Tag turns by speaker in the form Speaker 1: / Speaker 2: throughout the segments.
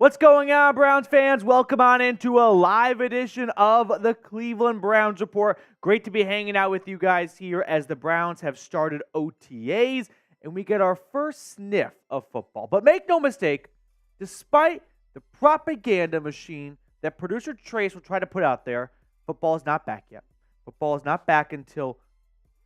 Speaker 1: What's going on, Browns fans? Welcome on into a live edition of the Cleveland Browns Report. Great to be hanging out with you guys here as the Browns have started OTAs and we get our first sniff of football. But make no mistake, despite the propaganda machine that producer Trace will try to put out there, football is not back yet. Football is not back until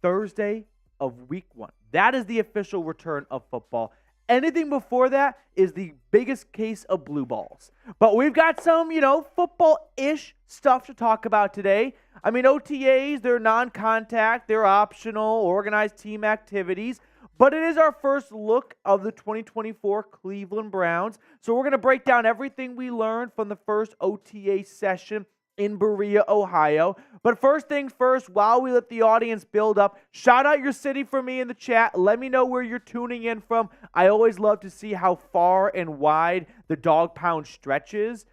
Speaker 1: Thursday of week 1. That is the official return of football. Anything before that is the biggest case of blue balls. But we've got some, football-ish stuff to talk about today. I mean, OTAs, they're non-contact, they're optional, organized team activities. But it is our first look of the 2024 Cleveland Browns. So we're going to break down everything we learned from the first OTA session in Berea, Ohio. But first things first, while we let the audience build up, shout out your city for me in the chat. Let me know where you're tuning in from. I always love to see how far and wide the Dog Pound stretches.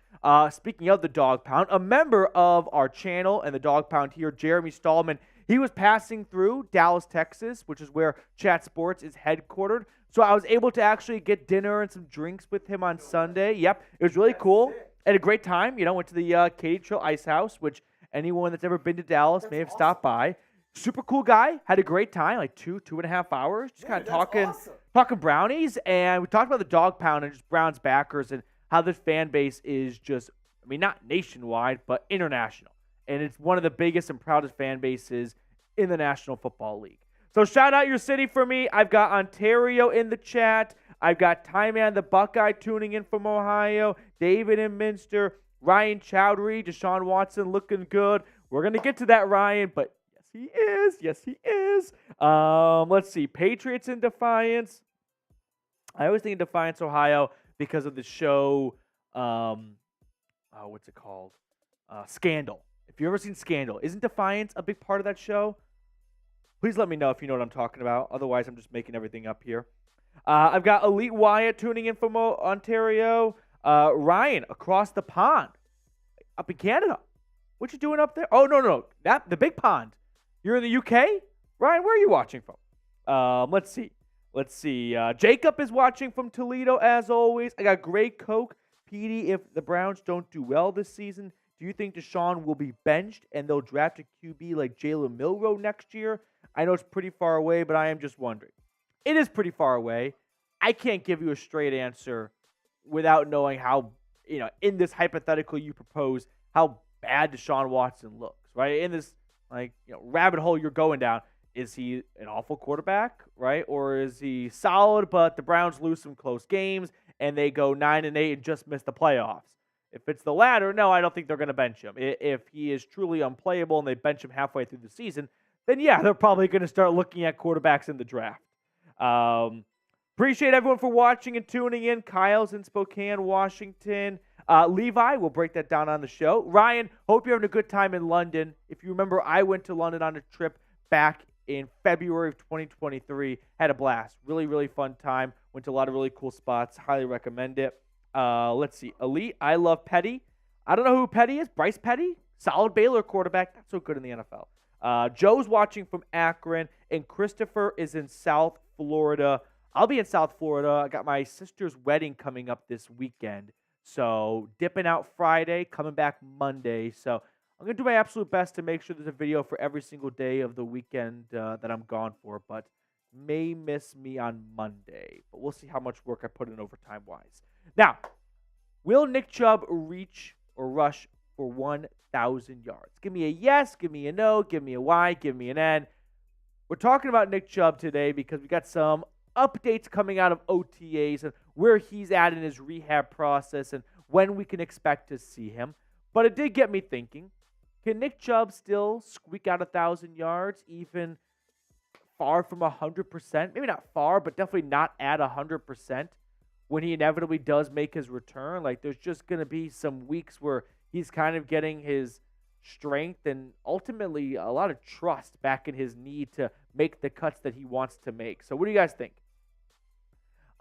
Speaker 1: Speaking of the Dog Pound, a member of our channel and the Dog Pound here, Jeremy Stallman, he was passing through Dallas, Texas, which is where Chat Sports is headquartered. So I was able to actually get dinner and some drinks with him on Sunday. Yep, it was really cool. Had a great time, went to the Katy Trail Ice House, which anyone that's ever been to Dallas may have stopped by. Super cool guy. Had a great time, like 2.5 hours, just kind of talking brownies. And we talked about the Dog Pound and just Browns backers and how this fan base is just, not nationwide, but international. And it's one of the biggest and proudest fan bases in the National Football League. So shout out your city for me. I've got Ontario in the chat. I've got Tyman the Buckeye tuning in from Ohio. David in Minster. Ryan Chowdhury. Deshaun Watson looking good. We're going to get to that, Ryan, but yes, he is. Let's see. Patriots in Defiance. I always think in Defiance, Ohio, because of the show, what's it called? Scandal. If you've ever seen Scandal, isn't Defiance a big part of that show? Please let me know if you know what I'm talking about. Otherwise, I'm just making everything up here. I've got Elite Wyatt tuning in from Ontario. Ryan, across the pond, up in Canada. What you doing up there? Oh, no. The big pond. You're in the UK? Ryan, where are you watching from? Let's see. Jacob is watching from Toledo, as always. I got Greg Koch. Petey, if the Browns don't do well this season, do you think Deshaun will be benched and they'll draft a QB like Jalen Milroe next year? I know it's pretty far away, but I am just wondering. It is pretty far away. I can't give you a straight answer without knowing how, in this hypothetical you propose, how bad Deshaun Watson looks, right? In this, rabbit hole you're going down, is he an awful quarterback, right? Or is he solid, but the Browns lose some close games and they go 9-8 and just miss the playoffs? If it's the latter, no, I don't think they're going to bench him. If he is truly unplayable and they bench him halfway through the season, then yeah, they're probably going to start looking at quarterbacks in the draft. Appreciate everyone for watching and tuning in. Kyle's in Spokane, Washington. Levi, we'll break that down on the show. Ryan, hope you're having a good time in London. If you remember, I went to London on a trip back in February of 2023. Had a blast. Really, really fun time. Went to a lot of really cool spots. Highly recommend it. Let's see. Elite, I love Petty. I don't know who Petty is. Bryce Petty? Solid Baylor quarterback. Not so good in the NFL. Joe's watching from Akron, and Christopher is in South Florida. I'll be in South Florida. I got my sister's wedding coming up this weekend. So dipping out Friday, coming back Monday. So I'm going to do my absolute best to make sure there's a video for every single day of the weekend that I'm gone for, but may miss me on Monday. But we'll see how much work I put in overtime-wise. Now, will Nick Chubb reach or rush for 1,000 yards? Give me a yes, give me a no, give me a Y, give me an N. We're talking about Nick Chubb today because we got some updates coming out of OTAs and where he's at in his rehab process and when we can expect to see him. But it did get me thinking, can Nick Chubb still squeak out 1,000 yards even far from 100%? Maybe not far, but definitely not at 100%. When he inevitably does make his return, there's just going to be some weeks where he's kind of getting his strength and ultimately a lot of trust back in his need to make the cuts that he wants to make. So what do you guys think?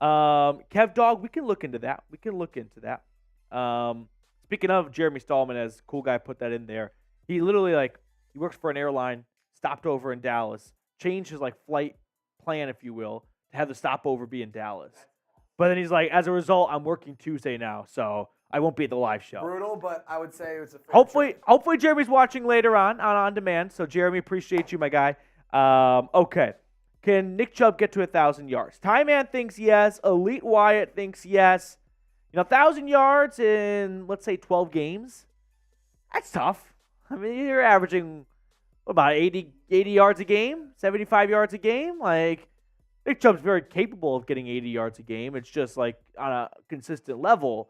Speaker 1: Kev Dog, we can look into that. Speaking of Jeremy Stallman, as cool guy put that in there, he literally he works for an airline, stopped over in Dallas, changed his flight plan, if you will, to have the stopover be in Dallas. But then he's like, as a result, I'm working Tuesday now, so I won't be at the live show.
Speaker 2: Brutal, but I would say it's a fair
Speaker 1: Hopefully Jeremy's watching later on demand. So Jeremy, appreciate you, my guy. Okay. Can Nick Chubb get to 1,000 yards? Ty Man thinks yes. Elite Wyatt thinks yes. 1,000 yards in, let's say, 12 games. That's tough. I mean, you're averaging, about 80 yards a game? 75 yards a game? Like, Nick Chubb's very capable of getting 80 yards a game. It's just, like, on a consistent level.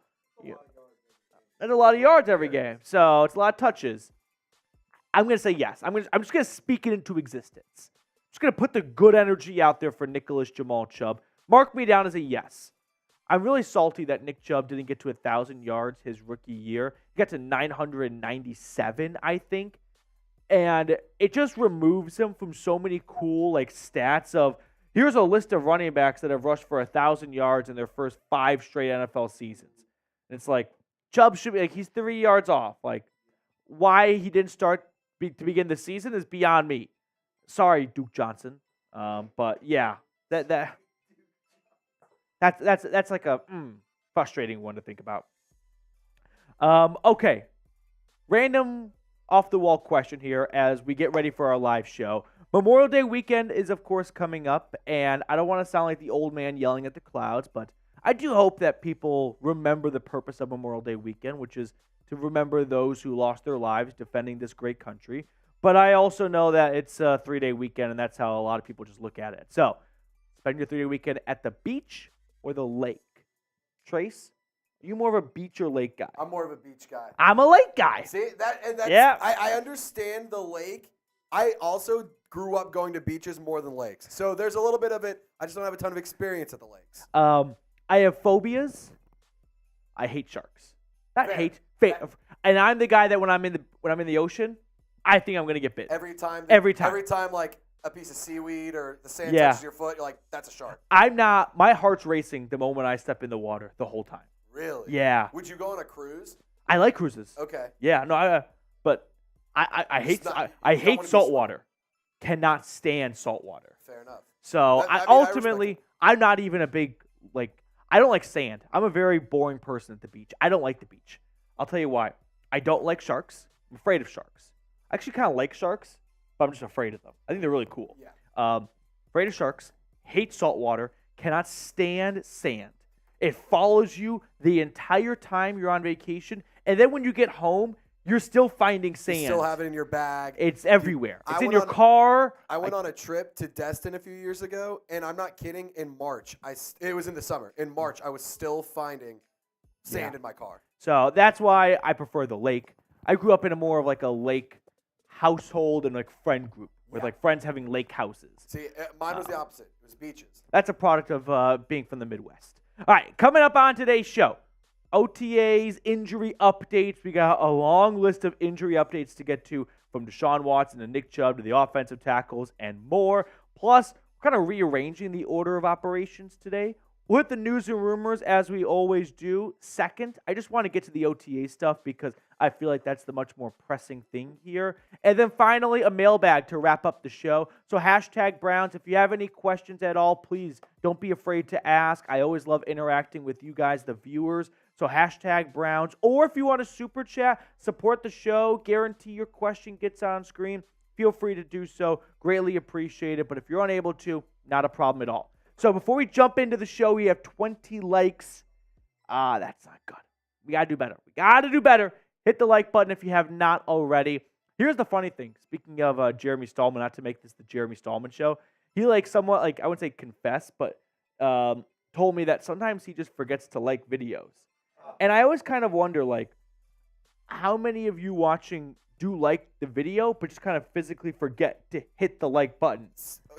Speaker 1: That's a lot of yards every game. So, it's a lot of touches. I'm going to say yes. I'm just going to speak it into existence. I'm just going to put the good energy out there for Nicholas Jamal Chubb. Mark me down as a yes. I'm really salty that Nick Chubb didn't get to 1,000 yards his rookie year. He got to 997, I think. And it just removes him from so many cool stats of, here's a list of running backs that have rushed for 1,000 yards in their first 5 straight NFL seasons. And it's like, Chubb should be, he's 3 yards off. Why he didn't start to begin the season is beyond me. Sorry, Duke Johnson. But yeah, that's like a frustrating one to think about. Okay. Random off-the-wall question here as we get ready for our live show. Memorial Day weekend is, of course, coming up, and I don't want to sound like the old man yelling at the clouds, but I do hope that people remember the purpose of Memorial Day weekend, which is to remember those who lost their lives defending this great country. But I also know that it's a 3-day weekend, and that's how a lot of people just look at it. So, spend your 3-day weekend at the beach or the lake? Trace, are you more of a beach or lake guy?
Speaker 2: I'm more of a beach guy.
Speaker 1: I'm a lake guy.
Speaker 2: See, that's,
Speaker 1: yeah.
Speaker 2: I understand the lake. I also grew up going to beaches more than lakes. So there's a little bit of it. I just don't have a ton of experience at the lakes.
Speaker 1: I have phobias. I hate sharks. And I'm the guy that when I'm in the ocean, I think I'm gonna get bit.
Speaker 2: Every time, like a piece of seaweed or the sand touches your foot, you're like, that's a shark.
Speaker 1: I'm not. My heart's racing the moment I step in the water the whole time.
Speaker 2: Really?
Speaker 1: Yeah.
Speaker 2: Would you go on a cruise?
Speaker 1: I like cruises.
Speaker 2: Okay.
Speaker 1: Yeah. No. But I hate salt water. Cannot stand salt water.
Speaker 2: Fair enough.
Speaker 1: So I'm not even a big I don't like sand. I'm a very boring person at the beach. I don't like the beach. I'll tell you why. I don't like sharks. I'm afraid of sharks. I actually kind of like sharks, but I'm just afraid of them. I think they're really cool.
Speaker 2: Yeah.
Speaker 1: Afraid of sharks. Hate salt water. Cannot stand sand. It follows you the entire time you're on vacation, and then when you get home, you're still finding sand.
Speaker 2: You still have it in your bag.
Speaker 1: It's everywhere. It's in your car.
Speaker 2: I went on a trip to Destin a few years ago, and I'm not kidding. In March, it was in the summer. In March, I was still finding sand in my car.
Speaker 1: So that's why I prefer the lake. I grew up in a more of a lake household and friend group with friends having lake houses.
Speaker 2: See, mine was the opposite. It was beaches.
Speaker 1: That's a product of being from the Midwest. All right, coming up on today's show. OTAs, injury updates. We got a long list of injury updates to get to from Deshaun Watson to Nick Chubb to the offensive tackles and more. Plus, we're kind of rearranging the order of operations today. We'll hit the news and rumors as we always do. Second, I just want to get to the OTA stuff because I feel like that's the much more pressing thing here. And then finally, a mailbag to wrap up the show. So hashtag Browns. If you have any questions at all, please don't be afraid to ask. I always love interacting with you guys, the viewers. So hashtag Browns. Or if you want to super chat, support the show, guarantee your question gets on screen, feel free to do so. Greatly appreciate it. But if you're unable to, not a problem at all. So before we jump into the show, we have 20 likes. That's not good. We got to do better. Hit the like button if you have not already. Here's the funny thing. Speaking of Jeremy Stallman, not to make this the Jeremy Stallman show, he somewhat, I wouldn't say confess, but told me that sometimes he just forgets to like videos. And I always kind of wonder, how many of you watching do like the video, but just kind of physically forget to hit the like button?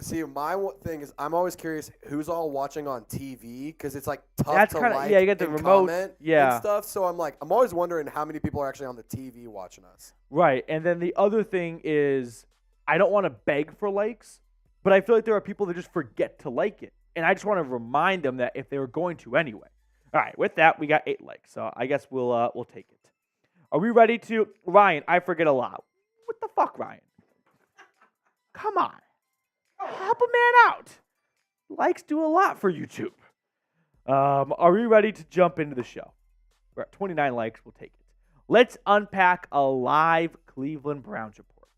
Speaker 2: See, my thing is I'm always curious who's all watching on TV because it's tough to like
Speaker 1: you get the
Speaker 2: and
Speaker 1: remote,
Speaker 2: comment and stuff. So I'm always wondering how many people are actually on the TV watching us.
Speaker 1: Right, and then the other thing is I don't want to beg for likes, but I feel like there are people that just forget to like it, and I just want to remind them that if they were going to anyway. All right, with that, we got 8 likes, so I guess we'll take it. Are we ready to Ryan? I forget a lot. What the fuck, Ryan? Come on. Help a man out. Likes do a lot for YouTube. Are we ready to jump into the show? We're at 29 likes. We'll take it. Let's unpack a live Cleveland Browns report.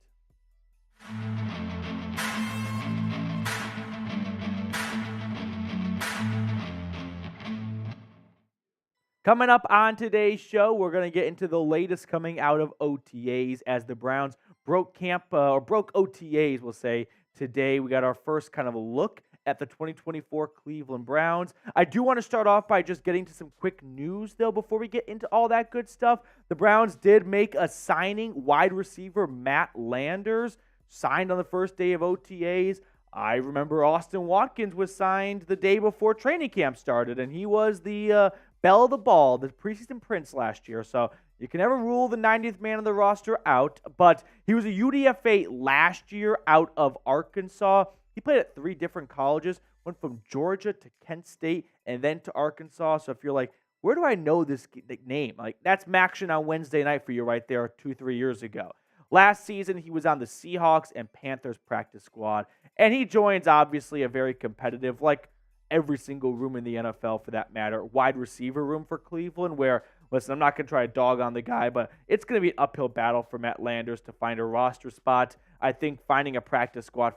Speaker 1: Coming up on today's show, we're going to get into the latest coming out of OTAs as the Browns broke OTAs, we'll say, today. We got our first kind of a look at the 2024 Cleveland Browns. I do want to start off by just getting to some quick news, though, before we get into all that good stuff. The Browns did make a signing. Wide receiver Matt Landers signed on the first day of OTAs. I remember Austin Watkins was signed the day before training camp started, and he was the belle of the ball, the preseason prince last year. So you can never rule the 90th man on the roster out, but he was a UDFA last year out of Arkansas. He played at 3 different colleges, went from Georgia to Kent State and then to Arkansas. So if you're like, where do I know this name? Like, that's Maction on Wednesday night for you right there 2-3 years ago. Last season, he was on the Seahawks and Panthers practice squad, and he joins, obviously, a very competitive, like every single room in the NFL for that matter, wide receiver room for Cleveland, where, listen, I'm not going to try to dog on the guy, but it's going to be an uphill battle for Matt Landers to find a roster spot. I think finding a practice squad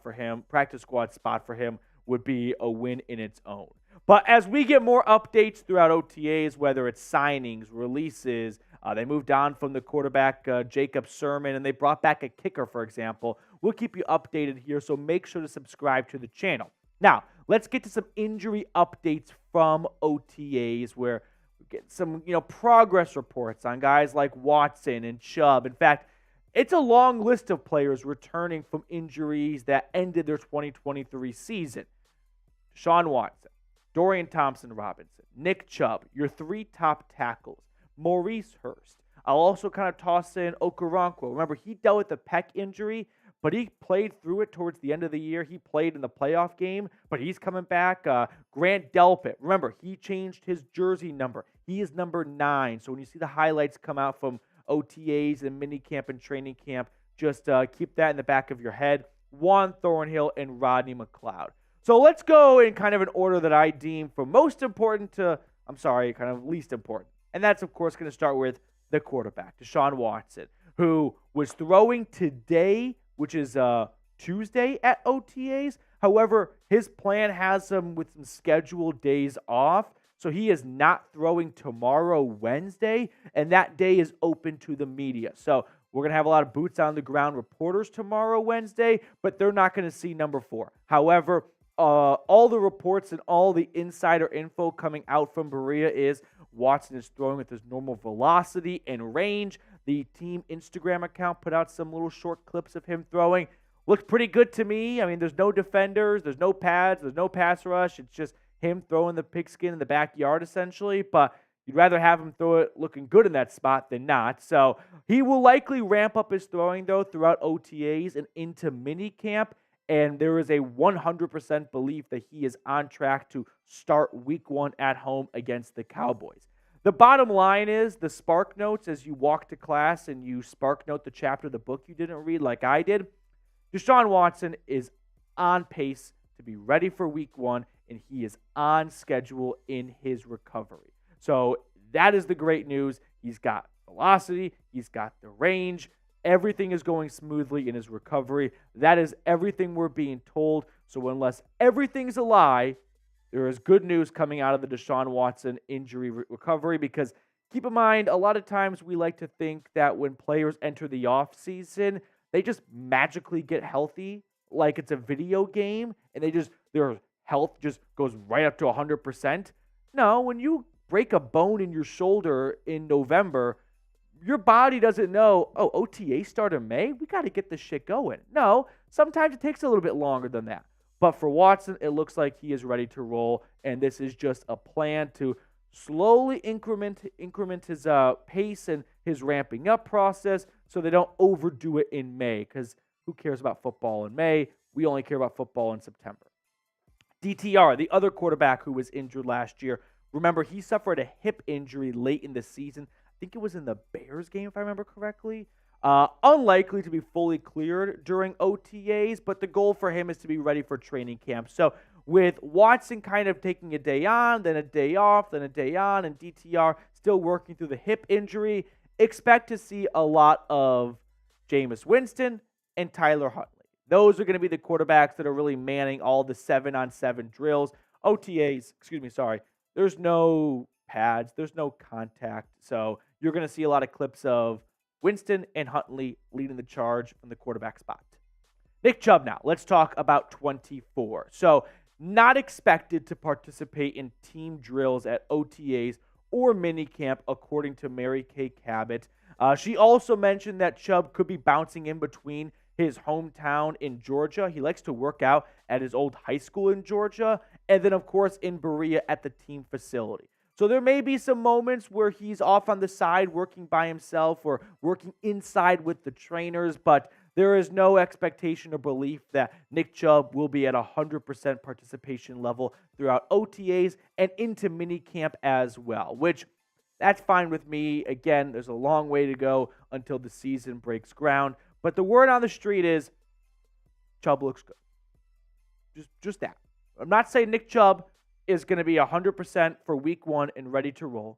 Speaker 1: spot for him would be a win in its own. But as we get more updates throughout OTAs, whether it's signings, releases, they moved on from the quarterback, Jacob Sermon, and they brought back a kicker, for example. We'll keep you updated here, so make sure to subscribe to the channel. Now, let's get to some injury updates from OTAs where we get some, progress reports on guys like Watson and Chubb. In fact, it's a long list of players returning from injuries that ended their 2023 season. Deshaun Watson, Dorian Thompson-Robinson, Nick Chubb, your 3 top tackles, Maurice Hurst. I'll also kind of toss in Okoronkwo. Remember, he dealt with a pec injury, but he played through it towards the end of the year. He played in the playoff game, but he's coming back. Grant Delpit, remember, he changed his jersey number. He is number 9. So when you see the highlights come out from OTAs and minicamp and training camp, just keep that in the back of your head. Juan Thornhill and Rodney McLeod. So let's go in kind of an order that I deem from most important to, kind of least important. And that's, of course, going to start with the quarterback, Deshaun Watson, who was throwing today, which is Tuesday at OTAs. However, his plan has him with some scheduled days off. So he is not throwing tomorrow, Wednesday, and that day is open to the media. So we're going to have a lot of boots on the ground reporters tomorrow, Wednesday, but they're not going to see number 4. However, all the reports and all the insider info coming out from Berea is Watson is throwing with his normal velocity and range. The team Instagram account put out some little short clips of him throwing. Looked pretty good to me. I mean, there's no defenders, there's no pads, there's no pass rush. It's just him throwing the pigskin in the backyard, essentially. But you'd rather have him throw it looking good in that spot than not. So he will likely ramp up his throwing, though, throughout OTAs and into minicamp. And there is a 100% belief that he is on track to start week 1 at home against the Cowboys. The bottom line is the Spark Notes, as you walk to class and you Spark Note the chapter of the book you didn't read like I did, Deshaun Watson is on pace to be ready for week 1, and he is on schedule in his recovery. So that is the great news. He's got velocity. He's got the range. Everything is going smoothly in his recovery. That is everything we're being told. So unless everything's a lie, there is good news coming out of the Deshaun Watson injury recovery, because keep in mind, a lot of times we like to think that when players enter the offseason, they just magically get healthy like it's a video game, and their health just goes right up to 100%. No, when you break a bone in your shoulder in November, your body doesn't know, OTA start in May? We got to get this shit going. No, sometimes it takes a little bit longer than that. But for Watson, it looks like he is ready to roll, and this is just a plan to slowly increment his pace and his ramping up process so they don't overdo it in May, because who cares about football in May? We only care about football in September. DTR, the other quarterback who was injured last year, remember, he suffered a hip injury late in the season. I think it was in the Bears game, if I remember correctly. Unlikely to be fully cleared during OTAs, but the goal for him is to be ready for training camp. So with Watson kind of taking a day on, then a day off, then a day on, and DTR still working through the hip injury, expect to see a lot of Jameis Winston and Tyler Huntley. Those are going to be the quarterbacks that are really manning all the 7-on-7 drills. OTAs, there's no pads, there's no contact. So you're going to see a lot of clips of Winston and Huntley leading the charge from the quarterback spot. Nick Chubb now. Let's talk about 24. So not expected to participate in team drills at OTAs or minicamp, according to Mary Kay Cabot. She also mentioned that Chubb could be bouncing in between his hometown in Georgia. He likes to work out at his old high school in Georgia, and then, of course, in Berea at the team facility. So there may be some moments where he's off on the side working by himself or working inside with the trainers, but there is no expectation or belief that Nick Chubb will be at 100% participation level throughout OTAs and into minicamp as well, which that's fine with me. Again, there's a long way to go until the season breaks ground, but the word on the street is Chubb looks good. Just that. I'm not saying Nick Chubb is going to be 100% for week 1 and ready to roll,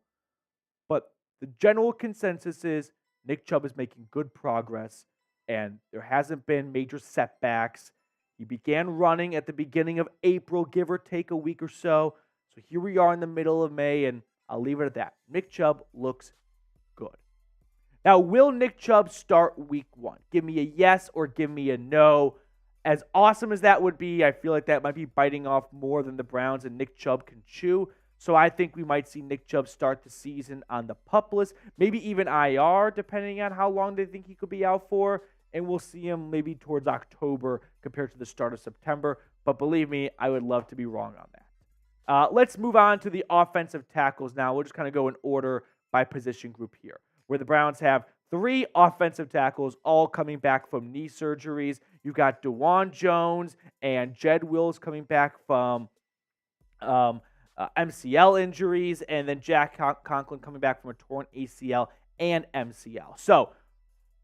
Speaker 1: but the general consensus is Nick Chubb is making good progress, and there hasn't been major setbacks. He began running at the beginning of April, give or take a week or so. So here we are in the middle of May, and I'll leave it at that. Nick Chubb looks good. Now, will Nick Chubb start week 1? Give me a yes or give me a no. As awesome as that would be, I feel like that might be biting off more than the Browns and Nick Chubb can chew. So I think we might see Nick Chubb start the season on the PUP list, maybe even IR, depending on how long they think he could be out for. And we'll see him maybe towards October compared to the start of September. But believe me, I would love to be wrong on that. Let's move on to the offensive tackles now. We'll just kind of go in order by position group here, where the Browns have 3 offensive tackles all coming back from knee surgeries. You've got Dawand Jones and Jed Wills coming back from MCL injuries, and then Jack Conklin coming back from a torn ACL and MCL. So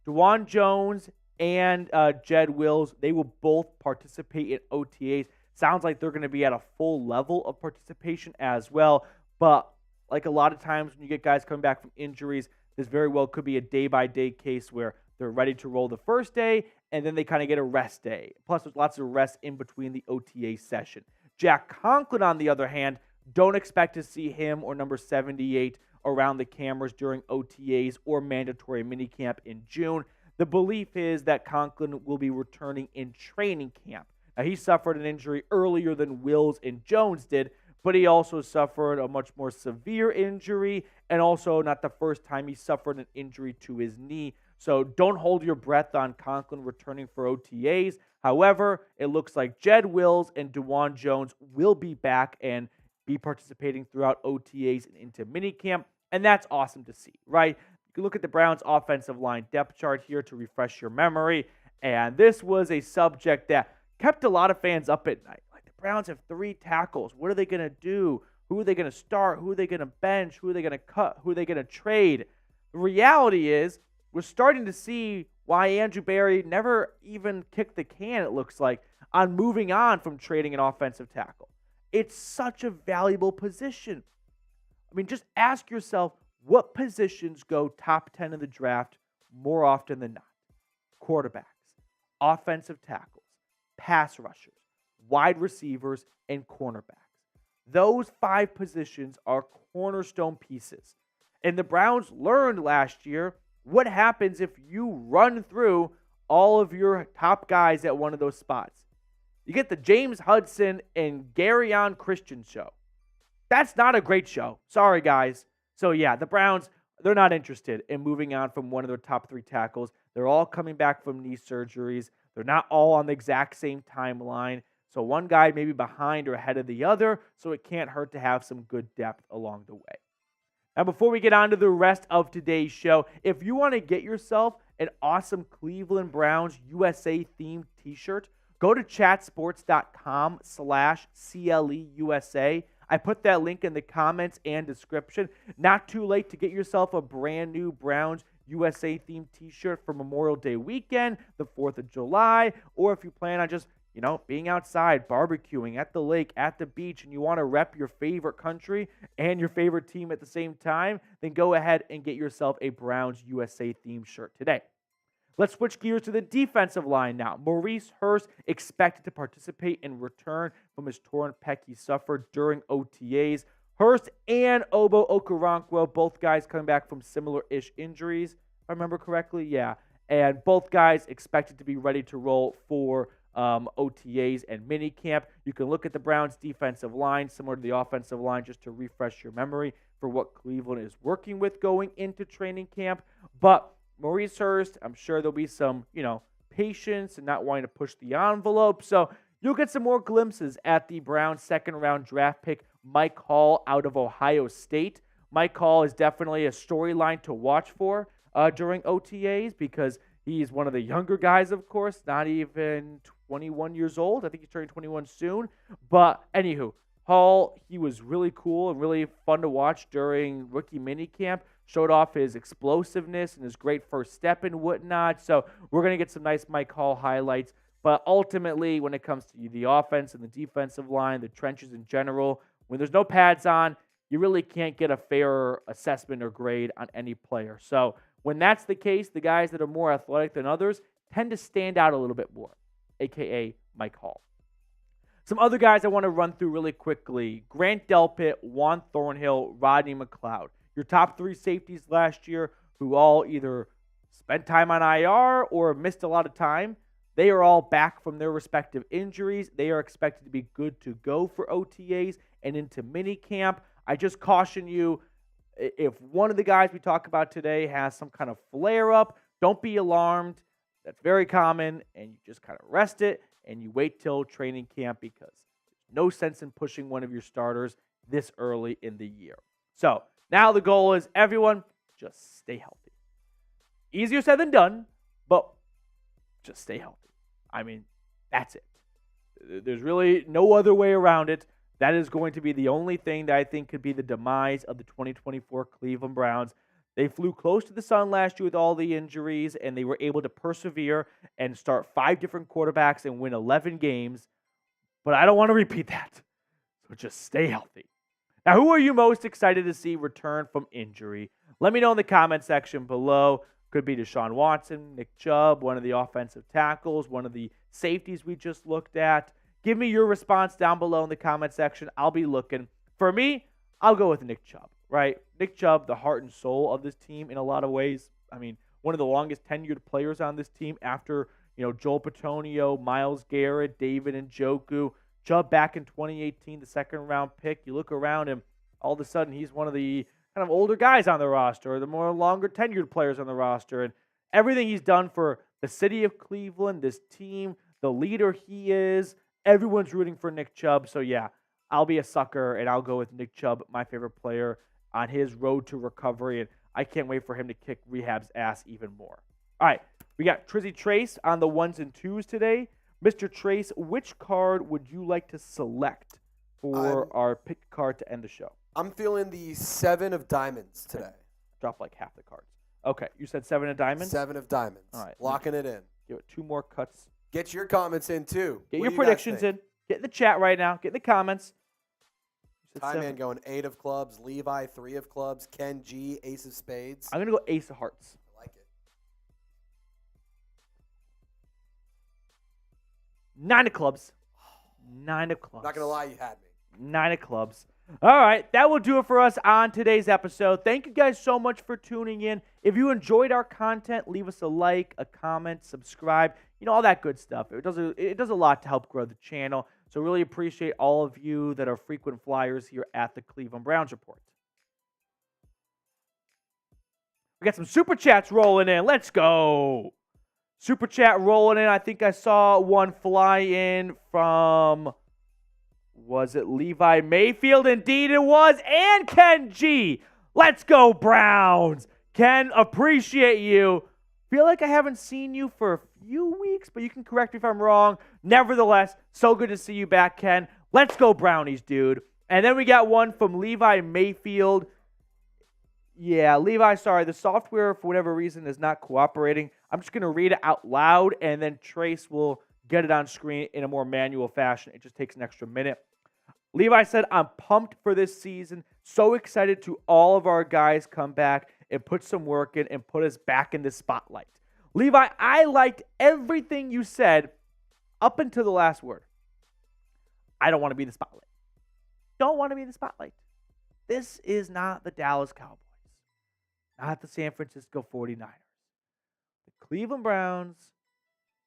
Speaker 1: Dawand Jones and Jed Wills, they will both participate in OTAs. Sounds like they're going to be at a full level of participation as well. But like a lot of times when you get guys coming back from injuries, this very well could be a day-by-day case where they're ready to roll the first day, and then they kind of get a rest day. Plus, there's lots of rest in between the OTA session. Jack Conklin, on the other hand, don't expect to see him or number 78 around the cameras during OTAs or mandatory minicamp in June. The belief is that Conklin will be returning in training camp. Now, he suffered an injury earlier than Wills and Jones did, but he also suffered a much more severe injury, and also not the first time he suffered an injury to his knee. So don't hold your breath on Conklin returning for OTAs. However, it looks like Jed Wills and Dawand Jones will be back and be participating throughout OTAs and into minicamp, and that's awesome to see, right? You can look at the Browns' offensive line depth chart here to refresh your memory, and this was a subject that kept a lot of fans up at night. Like, the Browns have 3 tackles. What are they going to do? Who are they going to start? Who are they going to bench? Who are they going to cut? Who are they going to trade? The reality is we're starting to see why Andrew Berry never even kicked the can, it looks like, on moving on from trading an offensive tackle. It's such a valuable position. I mean, just ask yourself, what positions go top 10 in the draft more often than not? Quarterbacks, offensive tackles, pass rushers, wide receivers, and cornerbacks. Those 5 positions are cornerstone pieces. And the Browns learned last year what happens if you run through all of your top guys at one of those spots. You get the James Hudson and Garyon Christian show. That's not a great show. Sorry, guys. So, yeah, the Browns, they're not interested in moving on from one of their top 3 tackles. They're all coming back from knee surgeries. They're not all on the exact same timeline. So one guy may be behind or ahead of the other, so it can't hurt to have some good depth along the way. Now, before we get on to the rest of today's show, if you want to get yourself an awesome Cleveland Browns USA themed t-shirt, go to chatsports.com/CLEUSA. I put that link in the comments and description. Not too late to get yourself a brand new Browns USA themed t-shirt for Memorial Day weekend, the 4th of July, or if you plan on just, being outside, barbecuing at the lake, at the beach, and you want to rep your favorite country and your favorite team at the same time, then go ahead and get yourself a Browns USA themed shirt today. Let's switch gears to the defensive line now. Maurice Hurst expected to participate and return from his torn pec he suffered during OTAs. Hurst and Obo Okoronkwo, both guys coming back from similar-ish injuries, if I remember correctly. Yeah, and both guys expected to be ready to roll for OTAs and minicamp. You can look at the Browns' defensive line, similar to the offensive line, just to refresh your memory for what Cleveland is working with going into training camp. But Maurice Hurst, I'm sure there'll be some, patience and not wanting to push the envelope. So you'll get some more glimpses at the Browns' second-round draft pick, Mike Hall, out of Ohio State. Mike Hall is definitely a storyline to watch for during OTAs because he's one of the younger guys, of course, not even 21 years old. I think he's turning 21 soon. But anywho, Hall, he was really cool and really fun to watch during rookie minicamp. Showed off his explosiveness and his great first step and whatnot. So we're going to get some nice Mike Hall highlights. But ultimately, when it comes to the offense and the defensive line, the trenches in general, when there's no pads on, you really can't get a fair assessment or grade on any player. So when that's the case, the guys that are more athletic than others tend to stand out a little bit more, a.k.a. Mike Hall. Some other guys I want to run through really quickly. Grant Delpit, Juan Thornhill, Rodney McLeod. Your top three safeties last year who all either spent time on IR or missed a lot of time. They are all back from their respective injuries. They are expected to be good to go for OTAs and into minicamp. I just caution you, if one of the guys we talk about today has some kind of flare-up, don't be alarmed. That's very common, and you just kind of rest it, and you wait till training camp because there's no sense in pushing one of your starters this early in the year. So now the goal is everyone just stay healthy. Easier said than done, but just stay healthy. I mean, that's it. There's really no other way around it. That is going to be the only thing that I think could be the demise of the 2024 Cleveland Browns. They flew close to the sun last year with all the injuries, and they were able to persevere and start 5 different quarterbacks and win 11 games. But I don't want to repeat that. So just stay healthy. Now, who are you most excited to see return from injury? Let me know in the comment section below. Could be Deshaun Watson, Nick Chubb, one of the offensive tackles, one of the safeties we just looked at. Give me your response down below in the comment section. I'll be looking. For me, I'll go with Nick Chubb, right? Nick Chubb, the heart and soul of this team in a lot of ways. I mean, one of the longest tenured players on this team after, Joel Petonio, Myles Garrett, David Njoku. Chubb back in 2018, the second-round pick. You look around him, all of a sudden he's one of the kind of older guys on the roster, or the more longer tenured players on the roster. And everything he's done for the city of Cleveland, this team, the leader he is, everyone's rooting for Nick Chubb. So, yeah, I'll be a sucker, and I'll go with Nick Chubb, my favorite player, on his road to recovery. And I can't wait for him to kick rehab's ass even more. All right, we got Trizzy Trace on the 1s and 2s today. Mr. Trace, which card would you like to select for our pick card to end the show?
Speaker 2: I'm feeling the 7 of diamonds today.
Speaker 1: Drop like half the cards. Okay, you said 7 of diamonds?
Speaker 2: 7 of diamonds.
Speaker 1: All right.
Speaker 2: Locking it in.
Speaker 1: Give it 2 more cuts.
Speaker 2: Get your comments in, too.
Speaker 1: Get your predictions in. Get in the chat right now. Get in the comments.
Speaker 2: Man going 8 of clubs. Levi, 3 of clubs. Ken G, ace of spades.
Speaker 1: I'm going to go ace of hearts.
Speaker 2: I like it.
Speaker 1: 9 of clubs. 9 of clubs.
Speaker 2: Not going to lie, you had me.
Speaker 1: 9 of clubs. All right, that will do it for us on today's episode. Thank you guys so much for tuning in. If you enjoyed our content, leave us a like, a comment, subscribe, all that good stuff. It does a lot to help grow the channel. So really appreciate all of you that are frequent flyers here at the Cleveland Browns Report. We got some Super Chats rolling in. Let's go. Super Chat rolling in. I think I saw one fly in from... Was it Levi Mayfield? Indeed it was. And Ken G. Let's go, Browns. Ken, appreciate you. Feel like I haven't seen you for a few weeks, but you can correct me if I'm wrong. Nevertheless, so good to see you back, Ken. Let's go, Brownies, dude. And then we got one from Levi Mayfield. Yeah, Levi, sorry. The software, for whatever reason, is not cooperating. I'm just going to read it out loud, and then Trace will get it on screen in a more manual fashion. It just takes an extra minute. Levi said, I'm pumped for this season. So excited to all of our guys come back and put some work in and put us back in the spotlight. Levi, I liked everything you said up until the last word. I don't want to be in the spotlight. Don't want to be in the spotlight. This is not the Dallas Cowboys, not the San Francisco 49ers. The Cleveland Browns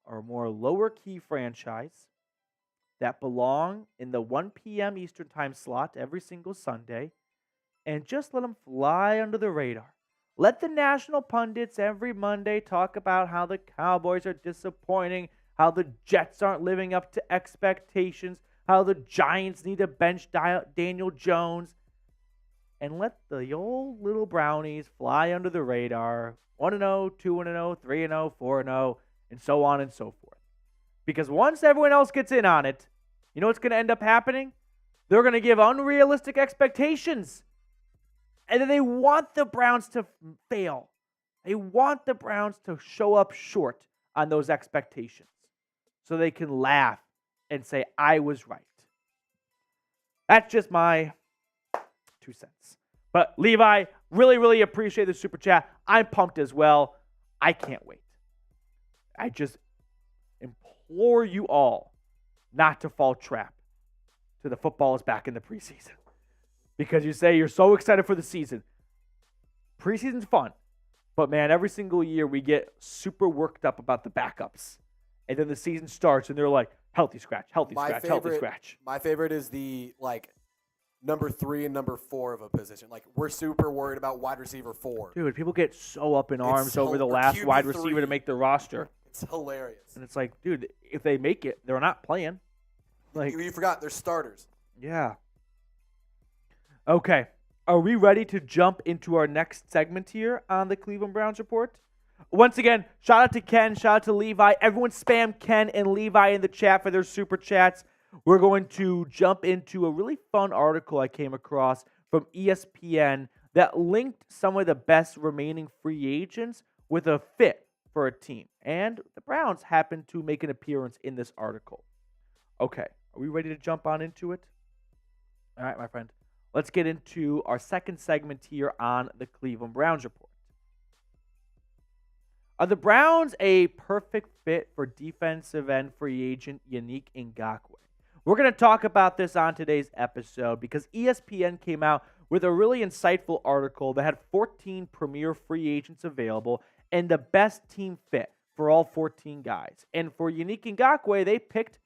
Speaker 1: are a more lower-key franchise that belong in the 1 p.m. Eastern time slot every single Sunday, and just let them fly under the radar. Let the national pundits every Monday talk about how the Cowboys are disappointing, how the Jets aren't living up to expectations, how the Giants need to bench Daniel Jones, and let the old little Brownies fly under the radar, 1-0, 2-0, 3-0, 4-0, and so on and so forth. Because once everyone else gets in on it, you know what's going to end up happening? They're going to give unrealistic expectations. And then they want the Browns to fail. They want the Browns to show up short on those expectations so they can laugh and say, I was right. That's just my 2 cents. But Levi, really, really appreciate the super chat. I'm pumped as well. I can't wait. I just implore you all not to fall trap to the football is back in the preseason. Because you say you're so excited for the season. Preseason's fun. But man, every single year we get super worked up about the backups. And then the season starts and they're like, healthy scratch. Healthy scratch.
Speaker 2: My favorite is the, number 3 and number 4 of a position. We're super worried about wide receiver 4.
Speaker 1: Dude, people get so up in arms over the last
Speaker 2: QB3.
Speaker 1: wide receiver to make the roster.
Speaker 2: It's hilarious.
Speaker 1: And it's like, dude, if they make it, they're not playing.
Speaker 2: You forgot, they're starters.
Speaker 1: Yeah. Okay. Are we ready to jump into our next segment here on the Cleveland Browns Report? Once again, shout out to Ken, shout out to Levi. Everyone spam Ken and Levi in the chat for their super chats. We're going to jump into a really fun article I came across from ESPN that linked some of the best remaining free agents with a fit for a team. And the Browns happen to make an appearance in this article. Okay, are we ready to jump on into it? All right, my friend. Let's get into our second segment here on the Cleveland Browns Report. Are the Browns a perfect fit for defensive end free agent Yannick Ngakoue? We're going to talk about this on today's episode because ESPN came out with a really insightful article that had 14 premier free agents available and the best team fit for all 14 guys. And for Yannick Ngakoue, they picked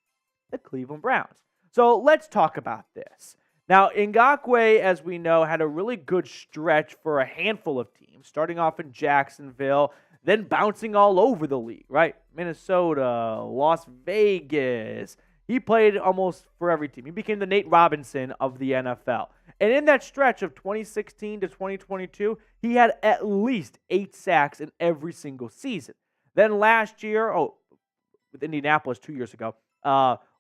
Speaker 1: the Cleveland Browns. So let's talk about this. Now, Ngakoue, as we know, had a really good stretch for a handful of teams, starting off in Jacksonville, then bouncing all over the league, right? Minnesota, Las Vegas. He played almost for every team. He became the Nate Robinson of the NFL. And in that stretch of 2016 to 2022, he had at least 8 sacks in every single season. Then last year, with Indianapolis 2 years ago,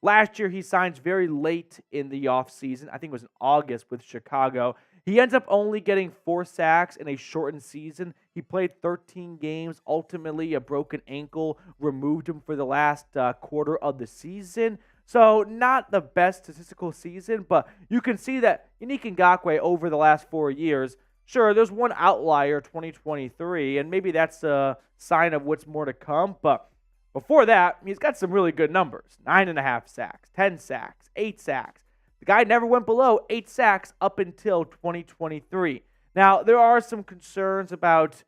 Speaker 1: last year he signs very late in the offseason. I think it was in August with Chicago. He ends up only getting 4 sacks in a shortened season. He played 13 games. Ultimately, a broken ankle removed him for the last quarter of the season. So not the best statistical season, but you can see that Yannick Ngakoue over the last 4 years, sure, there's one outlier, 2023, and maybe that's a sign of what's more to come. But before that, he's got some really good numbers. 9.5 sacks, 10 sacks, 8 sacks. The guy never went below 8 sacks up until 2023. Now, there are some concerns about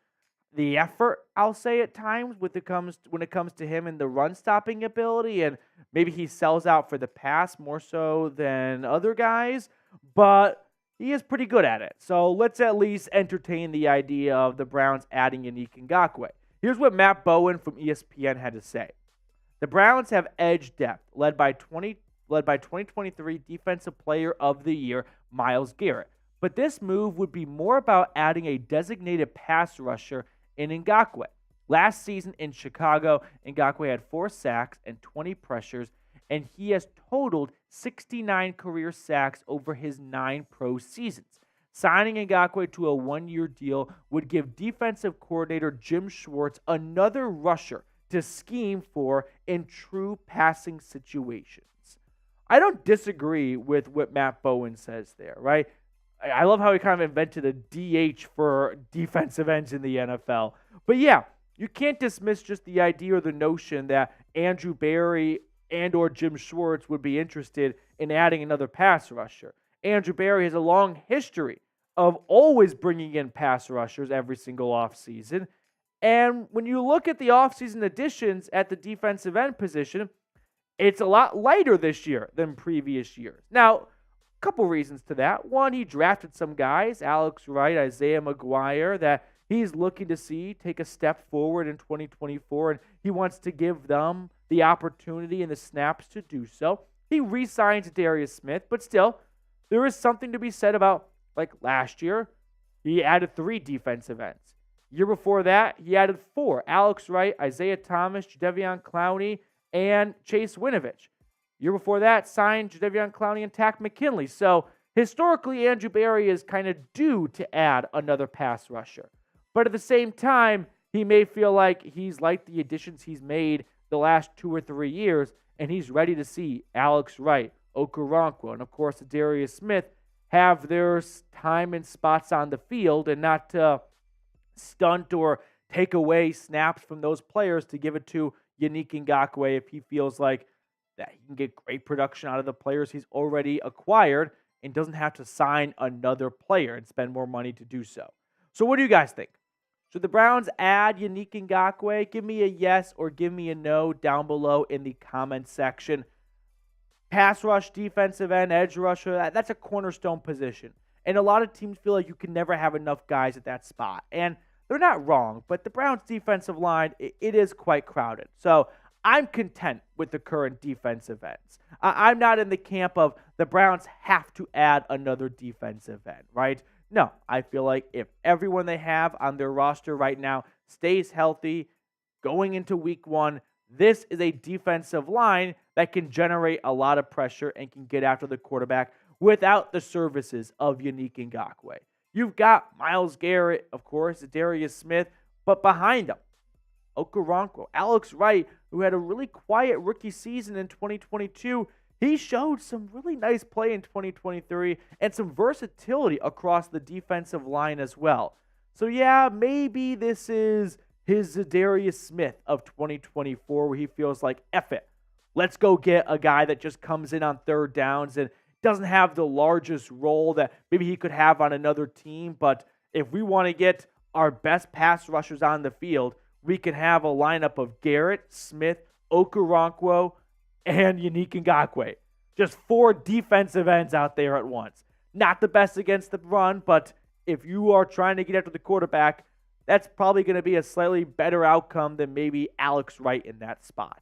Speaker 1: the effort, I'll say at times, when it comes to him and the run-stopping ability, and maybe he sells out for the pass more so than other guys, but he is pretty good at it. So let's at least entertain the idea of the Browns adding Yannick Ngakoue. Here's what Matt Bowen from ESPN had to say. The Browns have edge depth, led by 2023 Defensive Player of the Year, Myles Garrett. But this move would be more about adding a designated pass rusher in Ngakoue. Last season in Chicago, Ngakoue had 4 sacks and 20 pressures, and he has totaled 69 career sacks over his 9 pro seasons. Signing Ngakoue to a 1-year deal would give defensive coordinator Jim Schwartz another rusher to scheme for in true passing situations. I don't disagree with what Matt Bowen says there, right? I love how he kind of invented a DH for defensive ends in the NFL. But yeah, you can't dismiss just the idea or the notion that Andrew Berry and or Jim Schwartz would be interested in adding another pass rusher. Andrew Berry has a long history of always bringing in pass rushers every single offseason. And when you look at the offseason additions at the defensive end position, it's a lot lighter this year than previous years. Now, a couple reasons to that. One, he drafted some guys, Alex Wright, Isaiah McGuire, that he's looking to see take a step forward in 2024, and he wants to give them the opportunity and the snaps to do so. He re-signed Darius Smith, but still, there is something to be said about, like last year, he added 3 defensive ends. Year before that, he added 4. Alex Wright, Isaiah Thomas, Jadeveon Clowney, and Chase Winovich. Year before that, signed Jadeveon Clowney and Tack McKinley. So, historically, Andrew Berry is kind of due to add another pass rusher. But at the same time, he may feel like he's liked the additions he's made the last 2 or 3 years, and he's ready to see Alex Wright, Okoronkwo, and of course, Darius Smith have their time and spots on the field and not stunt or take away snaps from those players to give it to Yannick Ngakoue if he feels like that he can get great production out of the players he's already acquired and doesn't have to sign another player and spend more money to do so. So what do you guys think? Should the Browns add Yannick Ngakoue? Give me a yes or give me a no down below in the comment section. Pass rush, defensive end, edge rusher, that's a cornerstone position. And a lot of teams feel like you can never have enough guys at that spot. And they're not wrong, but the Browns' defensive line, it is quite crowded. So I'm content with the current defensive ends. I'm not in the camp of the Browns have to add another defensive end, right? No, I feel like if everyone they have on their roster right now stays healthy going into week 1, this is a defensive line that can generate a lot of pressure and can get after the quarterback without the services of Yannick Ngakoue. You've got Myles Garrett, of course, Darius Smith, but behind them, Okoronkwo, Alex Wright, who had a really quiet rookie season in 2022, he showed some really nice play in 2023 and some versatility across the defensive line as well. So yeah, maybe this is his Darius Smith of 2024 where he feels like, F it, let's go get a guy that just comes in on third downs and doesn't have the largest role that maybe he could have on another team. But if we want to get our best pass rushers on the field, we can have a lineup of Garrett, Smith, Okoronkwo, and Yannick Ngakoue. Just 4 defensive ends out there at once. Not the best against the run, but if you are trying to get after the quarterback, that's probably going to be a slightly better outcome than maybe Alex Wright in that spot.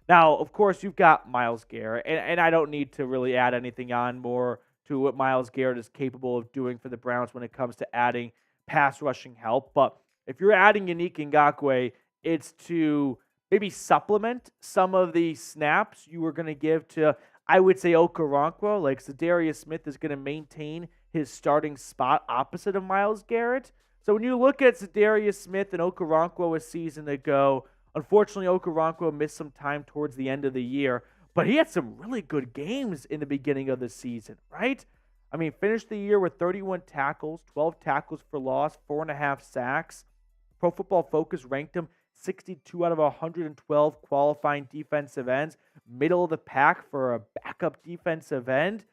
Speaker 1: Now, of course, you've got Myles Garrett, and I don't need to really add anything on more to what Myles Garrett is capable of doing for the Browns when it comes to adding pass rushing help. But if you're adding Yannick Ngakoue, it's to maybe supplement some of the snaps you were going to give to, I would say, Okoronkwo. Like, Darius Smith is going to maintain his starting spot opposite of Myles Garrett. So when you look at Darius Smith and Okoronkwo a season ago, unfortunately, Okoronkwo missed some time towards the end of the year, but he had some really good games in the beginning of the season, right? I mean, finished the year with 31 tackles, 12 tackles for loss, 4.5 sacks. Pro Football Focus ranked him 62 out of 112 qualifying defensive ends, middle of the pack for a backup defensive end.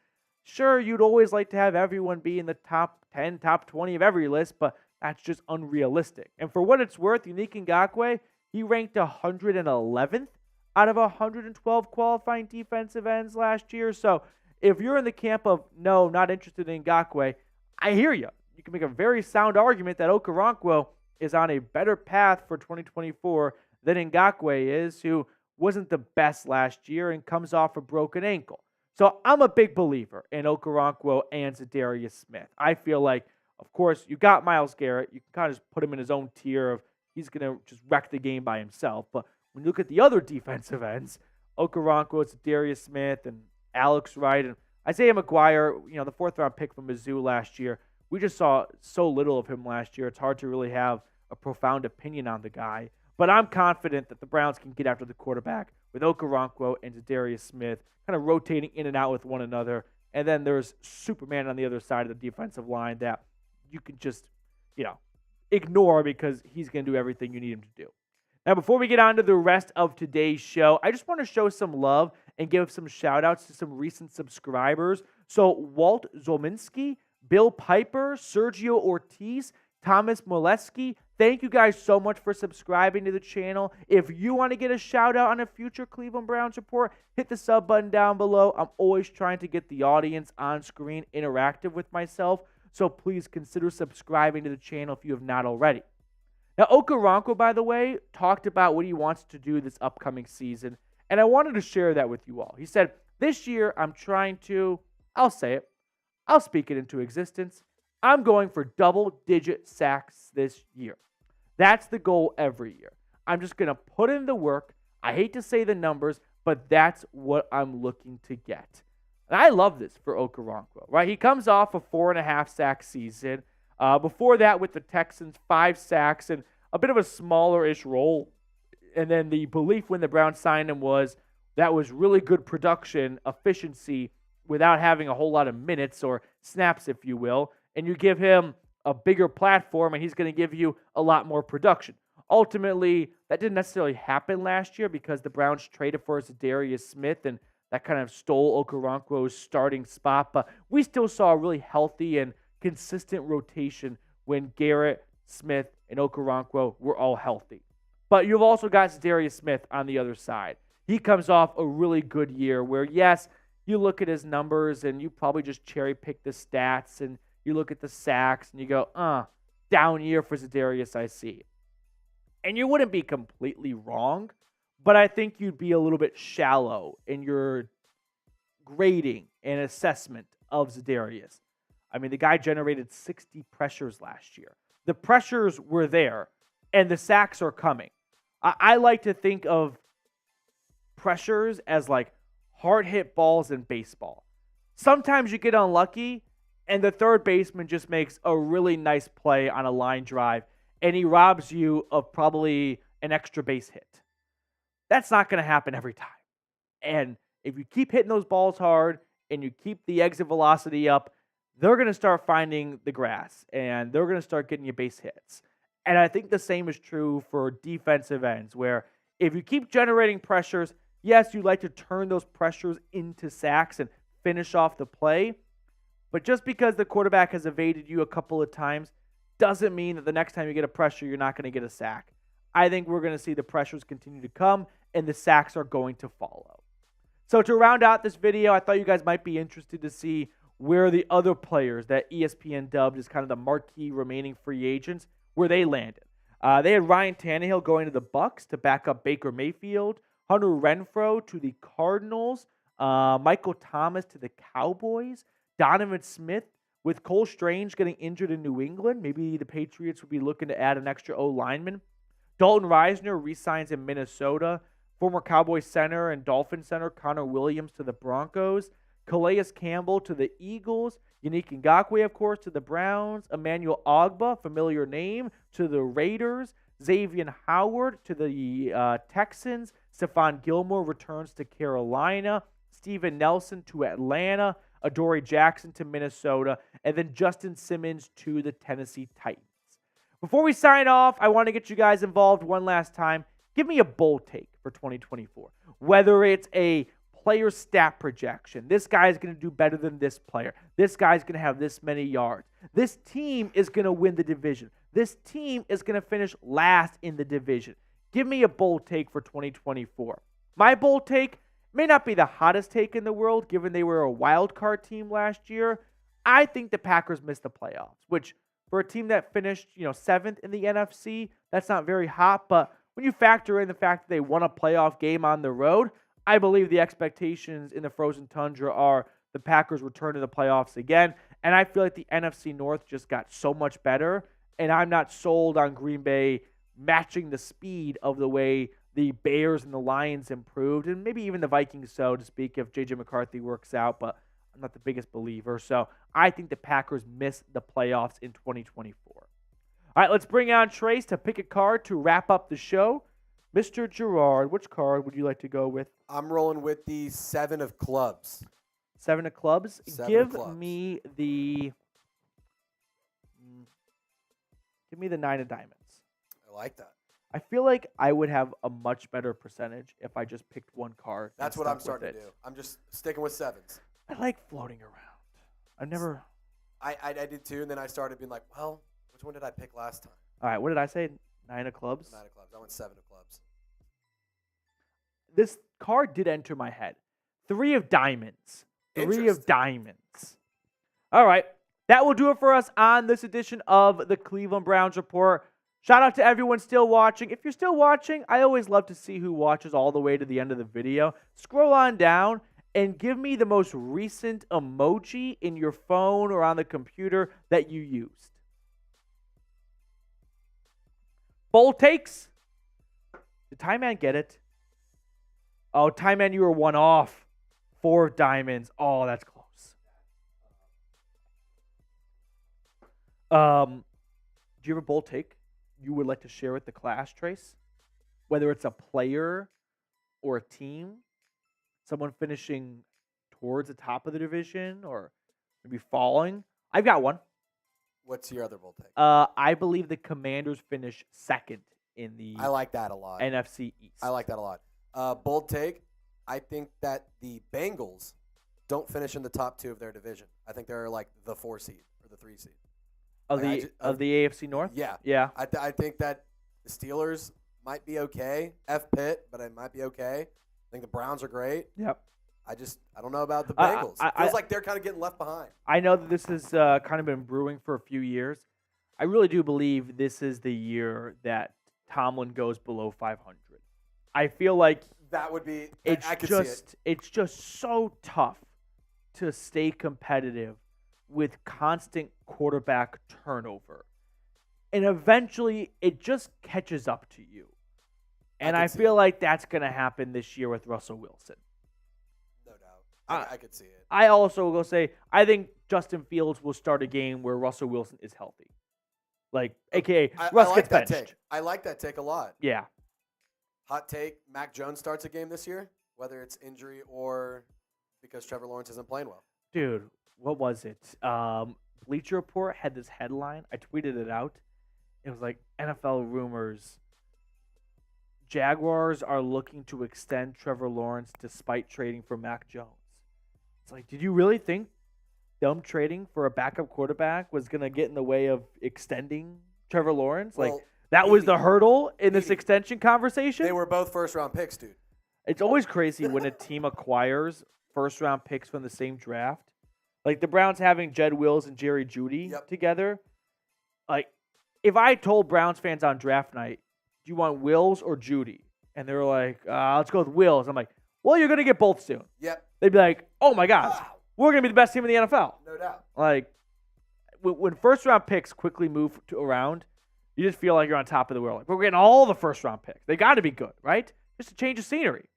Speaker 1: Sure, you'd always like to have everyone be in the top 10, top 20 of every list, but that's just unrealistic. And for what it's worth, Yannick Ngakoue, he ranked 111th out of 112 qualifying defensive ends last year. So if you're in the camp of, no, not interested in Ngakoue, I hear you. You can make a very sound argument that Okoronkwo is on a better path for 2024 than Ngakoue is, who wasn't the best last year and comes off a broken ankle. So I'm a big believer in Okoronkwo and Darius Smith. I feel like, of course, you got Myles Garrett. You can kind of just put him in his own tier of he's going to just wreck the game by himself. But when you look at the other defensive ends, Okoronkwo, Darius Smith, and Alex Wright, and Isaiah McGuire, the 4th-round pick from Mizzou last year, we just saw so little of him last year. It's hard to really have a profound opinion on the guy. But I'm confident that the Browns can get after the quarterback with Okoronkwo and Zadarius Smith kind of rotating in and out with one another. And then there's Superman on the other side of the defensive line that you can just, ignore because he's going to do everything you need him to do. Now, before we get on to the rest of today's show, I just want to show some love and give some shout-outs to some recent subscribers. So, Walt Zolminski, Bill Piper, Sergio Ortiz, Thomas Molesky, thank you guys so much for subscribing to the channel. If you want to get a shout-out on a future Cleveland Browns report, hit the sub button down below. I'm always trying to get the audience on screen interactive with myself, so please consider subscribing to the channel if you have not already. Now, Okoronkwo, by the way, talked about what he wants to do this upcoming season, and I wanted to share that with you all. He said, this year I'm trying to, I'll say it, I'll speak it into existence. I'm going for double-digit sacks this year. That's the goal every year. I'm just going to put in the work. I hate to say the numbers, but that's what I'm looking to get. And I love this for Okoronkwo, right? He comes off a 4.5 sack season. Before that, with the Texans, 5 sacks and a bit of a smaller-ish role. And then the belief when the Browns signed him was that was really good production, efficiency, without having a whole lot of minutes or snaps, if you will. And you give him a bigger platform, and he's going to give you a lot more production. Ultimately, that didn't necessarily happen last year because the Browns traded for Zadarius Smith, and that kind of stole Okoronkwo's starting spot. But we still saw a really healthy and consistent rotation when Garrett, Smith, and Okoronkwo were all healthy. But you've also got Zadarius Smith on the other side. He comes off a really good year where, yes, you look at his numbers and you probably just cherry-pick the stats and you look at the sacks and you go, down year for Zadarius, I see. And you wouldn't be completely wrong, but I think you'd be a little bit shallow in your grading and assessment of Zadarius. I mean, the guy generated 60 pressures last year. The pressures were there, and the sacks are coming. I like to think of pressures as like hard-hit balls in baseball. Sometimes you get unlucky, and the third baseman just makes a really nice play on a line drive, and he robs you of probably an extra base hit. That's not going to happen every time. And if you keep hitting those balls hard and you keep the exit velocity up, they're going to start finding the grass, and they're going to start getting you base hits. And I think the same is true for defensive ends, where if you keep generating pressures, yes, you like to turn those pressures into sacks and finish off the play. But just because the quarterback has evaded you a couple of times doesn't mean that the next time you get a pressure, you're not going to get a sack. I think we're going to see the pressures continue to come, and the sacks are going to follow. So to round out this video, I thought you guys might be interested to see where the other players that ESPN dubbed as kind of the marquee remaining free agents, where they landed. They had Ryan Tannehill going to the Bucs to back up Baker Mayfield, Hunter Renfrow to the Cardinals, Michael Thomas to the Cowboys, Donovan Smith with Cole Strange getting injured in New England. Maybe the Patriots would be looking to add an extra O-lineman. Dalton Reisner re-signs in Minnesota. Former Cowboys center and Dolphins center Connor Williams to the Broncos. Calais Campbell to the Eagles. Yannick Ngakoue, of course, to the Browns. Emmanuel Ogbah, familiar name, to the Raiders. Xavier Howard to the Texans. Stephon Gilmore returns to Carolina. Steven Nelson to Atlanta. Adoree Jackson to Minnesota. And then Justin Simmons to the Tennessee Titans. Before we sign off, I want to get you guys involved one last time. Give me a bold take for 2024. Whether it's a player stat projection. This guy is going to do better than this player. This guy's going to have this many yards. This team is going to win the division. This team is going to finish last in the division. Give me a bold take for 2024. My bold take may not be the hottest take in the world, given they were a wild card team last year. I think the Packers missed the playoffs, which for a team that finished, 7th in the NFC, that's not very hot. But when you factor in the fact that they won a playoff game on the road, I believe the expectations in the frozen tundra are the Packers return to the playoffs again. And I feel like the NFC North just got so much better. And I'm not sold on Green Bay matching the speed of the way the Bears and the Lions improved. And maybe even the Vikings, so to speak, if J.J. McCarthy works out. But I'm not the biggest believer. So I think the Packers miss the playoffs in 2024. All right, let's bring on Trace to pick a card to wrap up the show. Mr. Gerard, which card would you like to go with?
Speaker 2: I'm rolling with the 7 of clubs.
Speaker 1: 7 of clubs.
Speaker 2: 7 of
Speaker 1: Give
Speaker 2: clubs.
Speaker 1: me the 9 of diamonds.
Speaker 2: I like that.
Speaker 1: I feel like I would have a much better percentage if I just picked one card.
Speaker 2: That's what I'm starting to do. I'm just sticking with 7s.
Speaker 1: I like floating around. I've never.
Speaker 2: I did too, and then I started being like, well, which one did I pick last time?
Speaker 1: All right, what did I say? 9 of clubs?
Speaker 2: 9 of clubs. I went 7 of clubs.
Speaker 1: This card did enter my head. 3 of diamonds. 3 of diamonds. All right. That will do it for us on this edition of the Cleveland Browns Report. Shout out to everyone still watching. If you're still watching, I always love to see who watches all the way to the end of the video. Scroll on down and give me the most recent emoji in your phone or on the computer that you used. Bold takes. Did Time Man get it? Oh, Time Man, you were 1 off. 4 diamonds. Oh, that's close. Do you have a bold take you would like to share with the class, Trace? Whether it's a player or a team, someone finishing towards the top of the division or maybe falling. I've got one.
Speaker 2: What's your other bold take?
Speaker 1: I believe the Commanders finish second in the
Speaker 2: I like that a lot.
Speaker 1: NFC East.
Speaker 2: I like that a lot. Bold take, I think that the Bengals don't finish in the top 2 of their division. I think they're like the 4 seed or the 3 seed.
Speaker 1: Of the AFC North?
Speaker 2: Yeah.
Speaker 1: Yeah.
Speaker 2: I think that the Steelers might be okay. F Pitt, but it might be okay. I think the Browns are great.
Speaker 1: Yep.
Speaker 2: I don't know about the Bengals. Feels like they're kind of getting left behind.
Speaker 1: I know that this has kind of been brewing for a few years. I really do believe this is the year that Tomlin goes below 500. I feel like
Speaker 2: that would be.
Speaker 1: I could see it. It's just so tough to stay competitive with constant quarterback turnover. And eventually, it just catches up to you. And I feel like that's going to happen this year with Russell Wilson.
Speaker 2: No doubt. I could see it.
Speaker 1: I also will say, I think Justin Fields will start a game where Russell Wilson is healthy. Like, a.k.a. Russ gets benched.
Speaker 2: Take. I like that take a lot.
Speaker 1: Yeah.
Speaker 2: Hot take, Mac Jones starts a game this year, whether it's injury or because Trevor Lawrence isn't playing well.
Speaker 1: Dude, what was it? Bleacher Report had this headline. I tweeted it out. It was like, NFL rumors. Jaguars are looking to extend Trevor Lawrence despite trading for Mac Jones. It's like, did you really think them trading for a backup quarterback was going to get in the way of extending Trevor Lawrence? Like, that was the hurdle in this extension conversation?
Speaker 2: They were both first-round picks, dude.
Speaker 1: It's always crazy when a team acquires first-round picks from the same draft. Like the Browns having Jed Wills and Jerry Jeudy together. Like, if I told Browns fans on draft night, do you want Wills or Jeudy? And they were like, let's go with Wills. I'm like, well, you're going to get both soon.
Speaker 2: Yep.
Speaker 1: They'd be like, oh, my gosh, we're going to be the best team in the NFL.
Speaker 2: No doubt.
Speaker 1: Like, when first-round picks quickly move around, you just feel like you're on top of the world. Like, we're getting all the first-round picks. They got to be good, right? Just to change the scenery.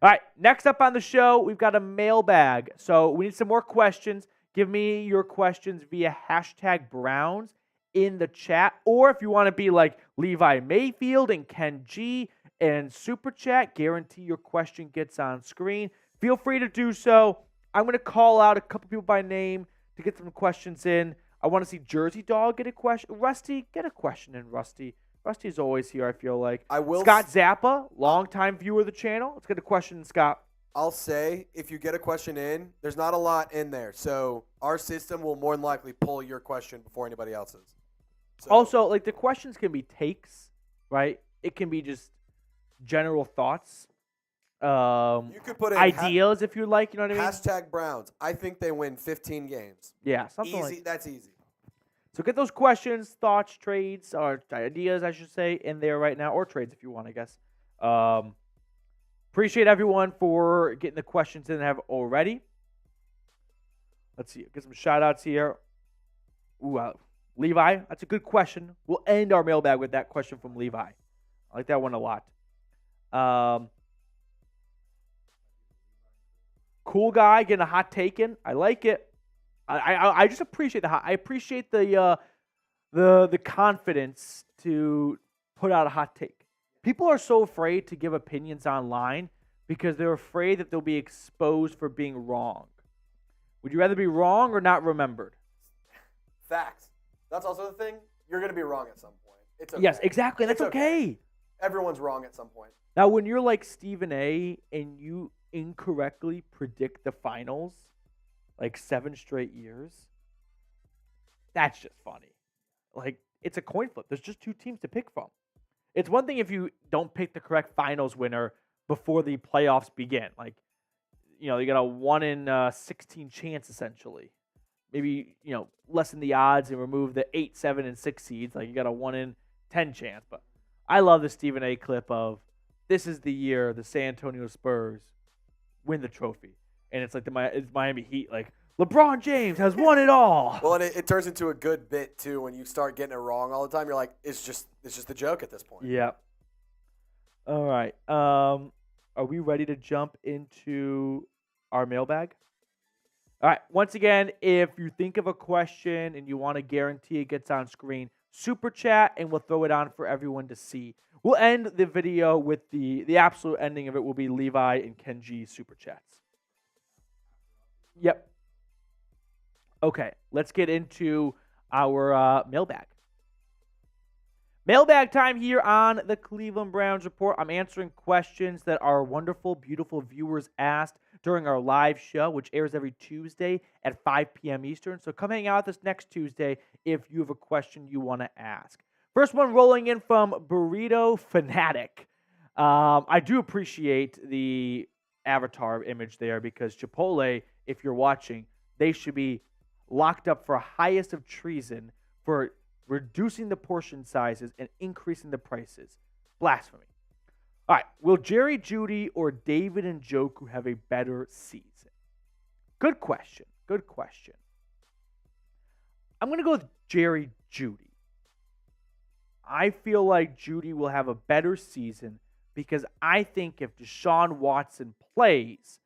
Speaker 1: All right, next up on the show, we've got a mailbag. So we need some more questions. Give me your questions via hashtag Browns in the chat. Or if you want to be like Levi Mayfield and Ken G and Super Chat, guarantee your question gets on screen. Feel free to do so. I'm going to call out a couple people by name to get some questions in. I want to see Jersey Dog get a question. Rusty, get a question in, Rusty. Rusty's always here, I feel like. Scott Zappa, longtime viewer of the channel. Let's get a question, Scott.
Speaker 2: I'll say, if you get a question in, there's not a lot in there. So our system will more than likely pull your question before anybody else's. So,
Speaker 1: also, like, the questions can be takes, right? It can be just general thoughts.
Speaker 2: You could put in
Speaker 1: ideas if you like, you know what I mean?
Speaker 2: Hashtag Browns. I think they win 15 games.
Speaker 1: Yeah, something
Speaker 2: easy.
Speaker 1: Like
Speaker 2: That's easy.
Speaker 1: So get those questions, thoughts, trades, or ideas, I should say, in there right now, or trades if you want, I guess. Appreciate everyone for getting the questions in and have already. Let's see. Get some shout-outs here. Ooh, Levi, that's a good question. We'll end our mailbag with that question from Levi. I like that one a lot. Cool guy getting a hot take in. I like it. I just appreciate I appreciate the confidence to put out a hot take. People are so afraid to give opinions online because they're afraid that they'll be exposed for being wrong. Would you rather be wrong or not remembered?
Speaker 2: Facts. That's also the thing. You're going to be wrong at some point. It's okay.
Speaker 1: Yes, exactly. That's okay.
Speaker 2: Everyone's wrong at some point.
Speaker 1: Now, when you're like Stephen A. and you incorrectly predict the finals, like 7 straight years, that's just funny. Like, it's a coin flip. There's just 2 teams to pick from. It's one thing if you don't pick the correct finals winner before the playoffs begin. Like, you got a 1 in 16 chance, essentially. Maybe, lessen the odds and remove the 8, 7, and 6 seeds. Like, you got a 1 in 10 chance. But I love the Stephen A. clip of, this is the year the San Antonio Spurs win the trophy. And it's like it's Miami Heat. Like, LeBron James has won it all.
Speaker 2: Well, and it turns into a good bit, too, when you start getting it wrong all the time. You're like, it's just a joke at this point.
Speaker 1: Yeah. All right. Are we ready to jump into our mailbag? All right. Once again, if you think of a question and you want to guarantee it gets on screen, super chat, and we'll throw it on for everyone to see. We'll end the video with the absolute ending of it will be Levi and Kenji super chats. Yep. Okay, let's get into our mailbag. Mailbag time here on the Cleveland Browns Report. I'm answering questions that our wonderful, beautiful viewers asked during our live show, which airs every Tuesday at 5 p.m. Eastern. So come hang out with us next Tuesday if you have a question you want to ask. First one rolling in from Burrito Fanatic. I do appreciate the avatar image there because Chipotle, if you're watching, they should be locked up for highest of treason for reducing the portion sizes and increasing the prices. Blasphemy. All right. Will Jerry Jeudy or David Njoku have a better season? Good question. Good question. I'm going to go with Jerry Jeudy. I feel like Jeudy will have a better season because I think if Deshaun Watson plays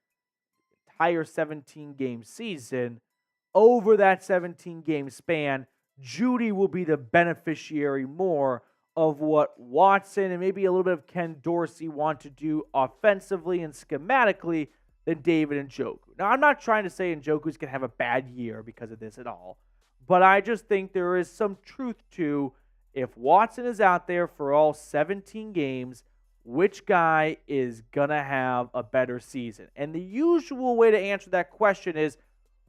Speaker 1: the entire 17-game season, over that 17-game span, Jeudy will be the beneficiary more of what Watson and maybe a little bit of Ken Dorsey want to do offensively and schematically than David Njoku. Now, I'm not trying to say Njoku's going to have a bad year because of this at all, but I just think there is some truth to if Watson is out there for all 17 games, which guy is going to have a better season? And the usual way to answer that question is,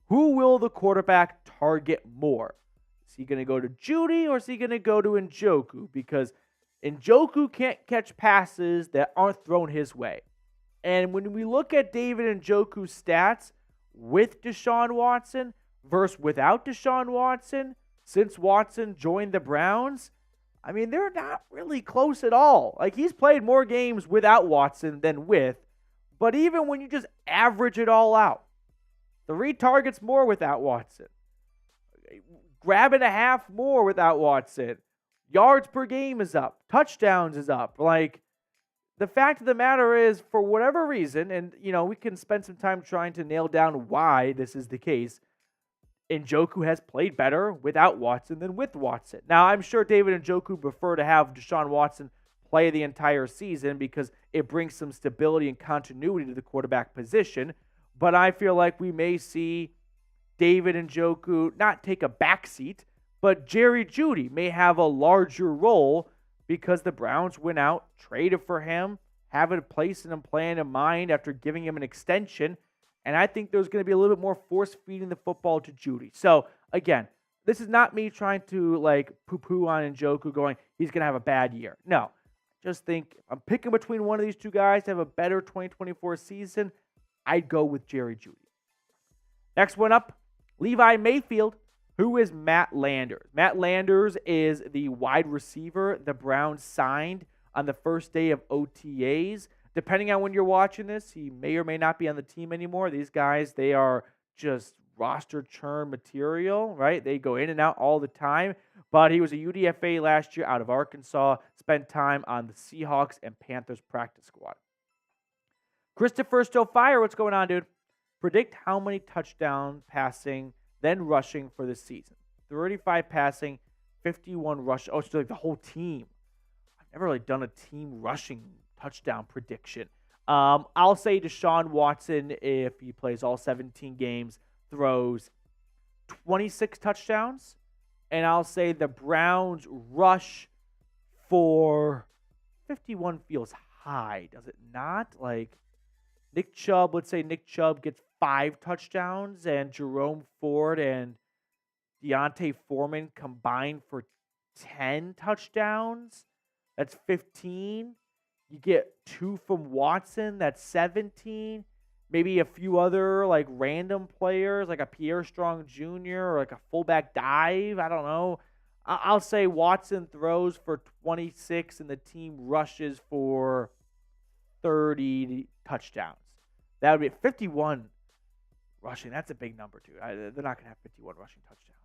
Speaker 1: who will the quarterback target more? Is he going to go to Jeudy or is he going to go to Njoku? Because Njoku can't catch passes that aren't thrown his way. And when we look at David Njoku's stats with Deshaun Watson versus without Deshaun Watson, since Watson joined the Browns, I mean, they're not really close at all. Like, he's played more games without Watson than with. But even when you just average it all out, 3 targets more without Watson. Grabbing a half more without Watson. Yards per game is up. Touchdowns is up. Like, the fact of the matter is, for whatever reason, and, we can spend some time trying to nail down why this is the case, Njoku has played better without Watson than with Watson. Now, I'm sure David Njoku prefer to have Deshaun Watson play the entire season because it brings some stability and continuity to the quarterback position. But I feel like we may see David Njoku not take a backseat, but Jerry Jeudy may have a larger role because the Browns went out, traded for him, have a place and a plan in mind after giving him an extension. And I think there's going to be a little bit more force-feeding the football to Jeudy. So, again, this is not me trying to, poo-poo on Njoku going, he's going to have a bad year. No. Just think, I'm picking between one of these two guys to have a better 2024 season. I'd go with Jerry Jeudy. Next one up, Levi Mayfield. Who is Matt Landers? Matt Landers is the wide receiver the Browns signed on the first day of OTAs. Depending on when you're watching this, he may or may not be on the team anymore. These guys, they are just roster churn material, right? They go in and out all the time. But he was a UDFA last year out of Arkansas, spent time on the Seahawks and Panthers practice squad. Christopher Stofire, what's going on, dude? Predict how many touchdown passing, then rushing for the season. 35 passing, 51 rush. Oh, it's like the whole team. never really done a team rushing touchdown prediction. I'll say Deshaun Watson, if he plays all 17 games, throws 26 touchdowns. And I'll say the Browns rush for 51 feels high, does it not? Like Nick Chubb, let's say Nick Chubb gets 5 touchdowns and Jerome Ford and Deontay Foreman combined for 10 touchdowns. That's 15. You get 2 from Watson. That's 17. Maybe a few other like random players like a Pierre Strong Jr. or like a fullback dive. I don't know. I'll say Watson throws for 26 and the team rushes for 30 touchdowns. That would be 51 rushing. That's a big number, too. They're not going to have 51 rushing touchdowns.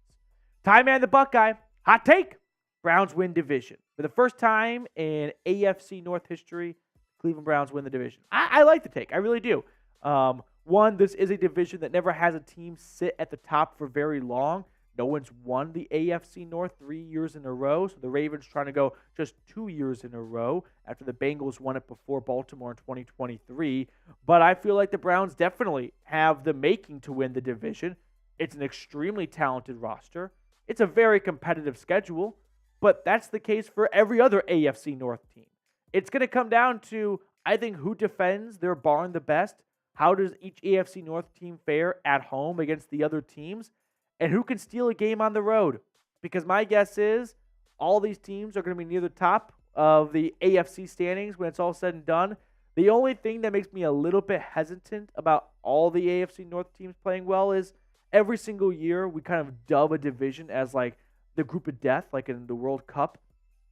Speaker 1: Ty Man the Buckeye. Hot take. Browns win division. For the first time in AFC North history, Cleveland Browns win the division. I like the take. I really do. One, this is a division that never has a team sit at the top for very long. No one's won the AFC North 3 years in a row, so the Ravens trying to go just 2 years in a row after the Bengals won it before Baltimore in 2023. But I feel like the Browns definitely have the making to win the division. It's an extremely talented roster. It's a very competitive schedule, but that's the case for every other AFC North team. It's going to come down to, I think, who defends their barn the best. How does each AFC North team fare at home against the other teams? And who can steal a game on the road? Because my guess is all these teams are going to be near the top of the AFC standings when it's all said and done. The only thing that makes me a little bit hesitant about all the AFC North teams playing well is every single year we kind of dub a division as like the group of death, like in the World Cup.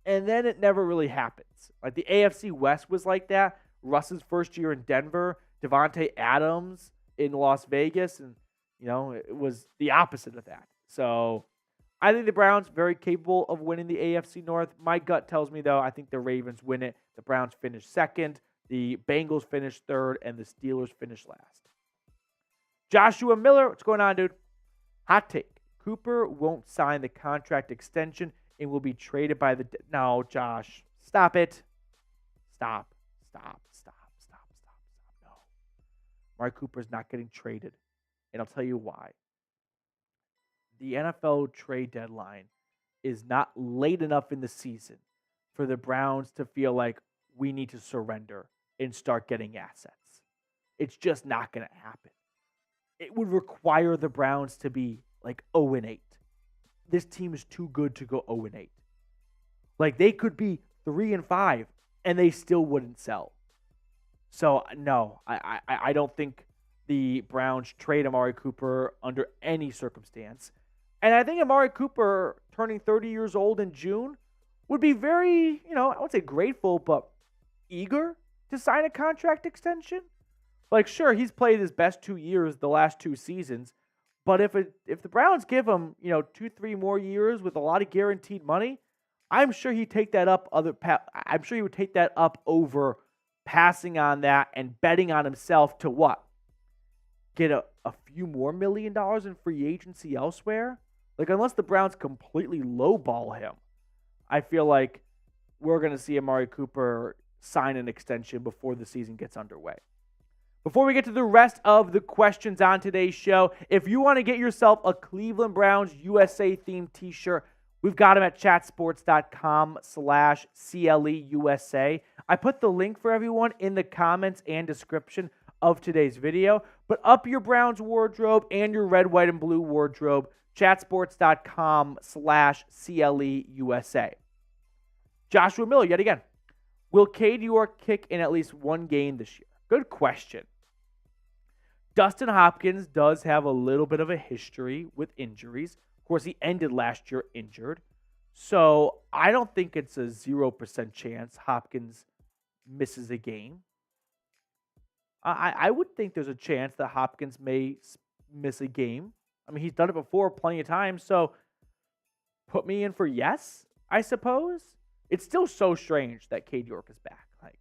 Speaker 1: And then it never really happens. Like the AFC West was like that. Russ's first year in Denver, Devontae Adams in Las Vegas, and it was the opposite of that. So I think the Browns very capable of winning the AFC North. My gut tells me, though, I think the Ravens win it. The Browns finish second. The Bengals finish third. And the Steelers finish last. Joshua Miller, what's going on, dude? Hot take. Cooper won't sign the contract extension and will be traded by the... No, Josh. Stop it. Stop. No. Amari Cooper's not getting traded. And I'll tell you why. The NFL trade deadline is not late enough in the season for the Browns to feel like we need to surrender and start getting assets. It's just not going to happen. It would require the Browns to be like 0-8. This team is too good to go 0-8. Like they could be 3-5 and they still wouldn't sell. So no, I don't think the Browns trade Amari Cooper under any circumstance. And I think Amari Cooper turning 30 years old in June would be very, I wouldn't say grateful, but eager to sign a contract extension. Like, sure, he's played his best 2 years the last 2 seasons, but if the Browns give him, 2-3 more years with a lot of guaranteed money, I'm sure he'd take that up. I'm sure he would take that up over passing on that and betting on himself to what? Get a few more $1 million in free agency elsewhere? Like, unless the Browns completely lowball him, I feel like we're going to see Amari Cooper sign an extension before the season gets underway. Before we get to the rest of the questions on today's show, if you want to get yourself a Cleveland Browns USA themed t-shirt, we've got them at chatsports.com/CLEUSA. I put the link for everyone in the comments and description of today's video. But up your Browns wardrobe and your red, white, and blue wardrobe, chatsports.com/CLEUSA. Joshua Miller, yet again. Will Cade York kick in at least one game this year? Good question. Dustin Hopkins does have a little bit of a history with injuries. Of course, he ended last year injured. So I don't think it's a 0% chance Hopkins misses a game. I would think there's a chance that Hopkins may miss a game. I mean, he's done it before plenty of times, so put me in for yes, I suppose. It's still so strange that Cade York is back. Like,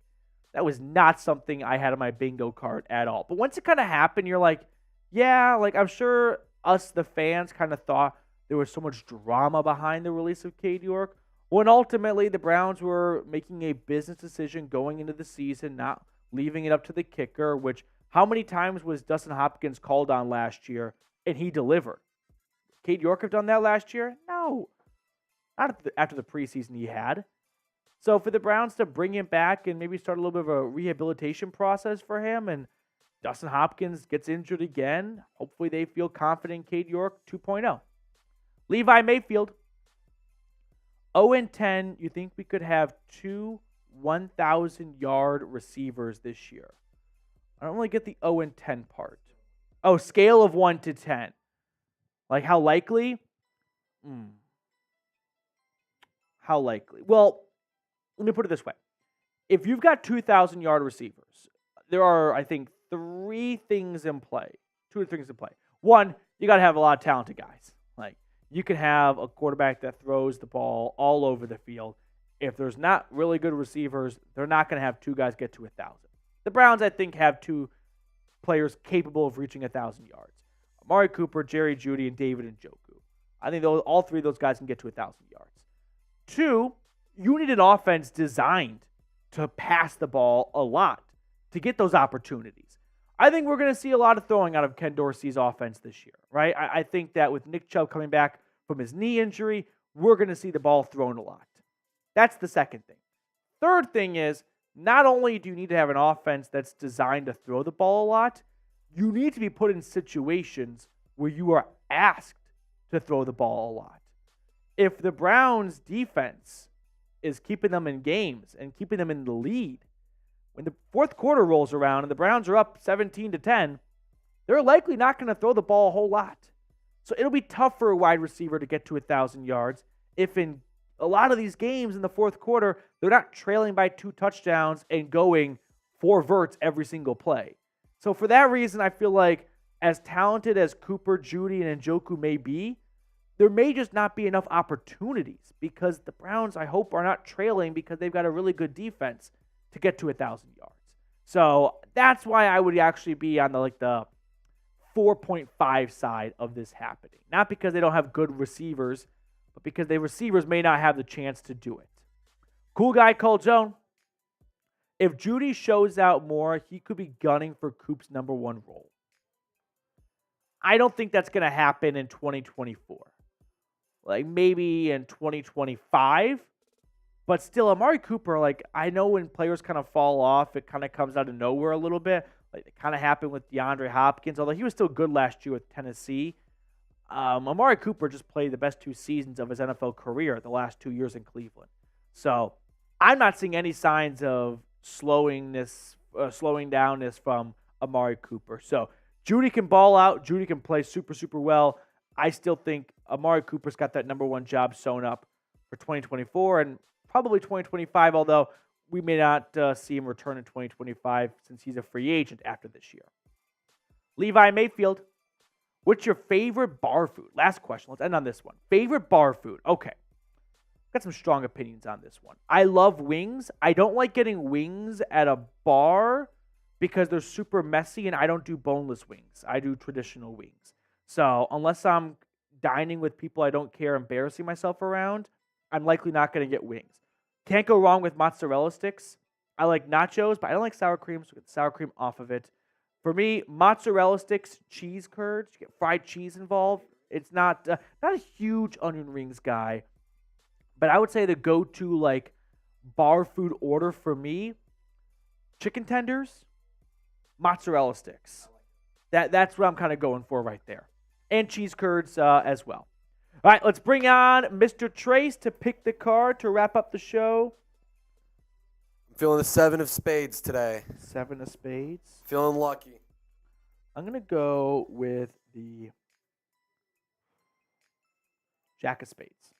Speaker 1: that was not something I had on my bingo card at all. But once it kind of happened, you're like, yeah, like I'm sure us, the fans, kind of thought there was so much drama behind the release of Cade York. when ultimately the Browns were making a business decision going into the season, not leaving it up to the kicker, which how many times was Dustin Hopkins called on last year and he delivered? Cade York have done that last year? No. Not after the preseason he had. So for the Browns to bring him back and maybe start a little bit of a rehabilitation process for him, and Dustin Hopkins gets injured again, hopefully they feel confident in Cade York 2.0. Levi Mayfield, 0-10, you think we could have 2 1,000-yard receivers this year? I don't really get the 0-10 part. Oh, scale of 1 to 10. Like how likely? How likely? Well, let me put it this way. If you've got 2,000-yard receivers, there are, I think, 3 things in play. 2 things in play. One, you got to have a lot of talented guys. Like, you can have a quarterback that throws the ball all over the field. If there's not really good receivers, they're not going to have 2 guys get to 1,000. The Browns, I think, have 2 players capable of reaching 1,000 yards. Amari Cooper, Jerry Jeudy, and David Njoku. I think all 3 of those guys can get to 1,000 yards. 2, you need an offense designed to pass the ball a lot to get those opportunities. I think we're going to see a lot of throwing out of Ken Dorsey's offense this year, right? I think that with Nick Chubb coming back from his knee injury, we're going to see the ball thrown a lot. That's the second thing. Third thing is, not only do you need to have an offense that's designed to throw the ball a lot, you need to be put in situations where you are asked to throw the ball a lot. If the Browns' defense is keeping them in games and keeping them in the lead, when the fourth quarter rolls around and the Browns are up 17-10, they're likely not going to throw the ball a whole lot. So it'll be tough for a wide receiver to get to 1,000 yards if in a lot of these games in the fourth quarter, they're not trailing by 2 touchdowns and going 4 verts every single play. So for that reason, I feel like as talented as Cooper, Jeudy, and Njoku may be, there may just not be enough opportunities because the Browns, I hope, are not trailing because they've got a really good defense to get to 1,000 yards. So that's why I would actually be on the 4.5 side of this happening. Not because they don't have good receivers, but because the receivers may not have the chance to do it. Cool guy called Joan. If Jeudy shows out more, he could be gunning for Coop's number 1 role. I don't think that's going to happen in 2024. Like maybe in 2025. But still, Amari Cooper, I know when players kind of fall off, it kind of comes out of nowhere a little bit. Like it kind of happened with DeAndre Hopkins, although he was still good last year with Tennessee. Amari Cooper just played the best 2 seasons of his NFL career the last 2 years in Cleveland. So I'm not seeing any signs of slowing down this from Amari Cooper. So Jeudy can ball out. Jeudy can play super, super well. I still think Amari Cooper's got that number 1 job sewn up for 2024 and probably 2025, although we may not see him return in 2025 since he's a free agent after this year. Levi Mayfield, what's your favorite bar food? Last question. Let's end on this one. Favorite bar food. Okay. Got some strong opinions on this one. I love wings. I don't like getting wings at a bar because they're super messy and I don't do boneless wings. I do traditional wings. So unless I'm dining with people I don't care, embarrassing myself around, I'm likely not going to get wings. Can't go wrong with mozzarella sticks. I like nachos, but I don't like sour cream, so get sour cream off of it. For me, mozzarella sticks, cheese curds, you get fried cheese involved. It's not a huge onion rings guy, but I would say the go-to bar food order for me, chicken tenders, mozzarella sticks. That's what I'm kind of going for right there. And cheese curds as well. All right, let's bring on Mr. Trace to pick the card to wrap up the show.
Speaker 2: I'm feeling the 7 of spades today.
Speaker 1: 7 of spades.
Speaker 2: Feeling lucky.
Speaker 1: I'm going to go with the Jack of spades.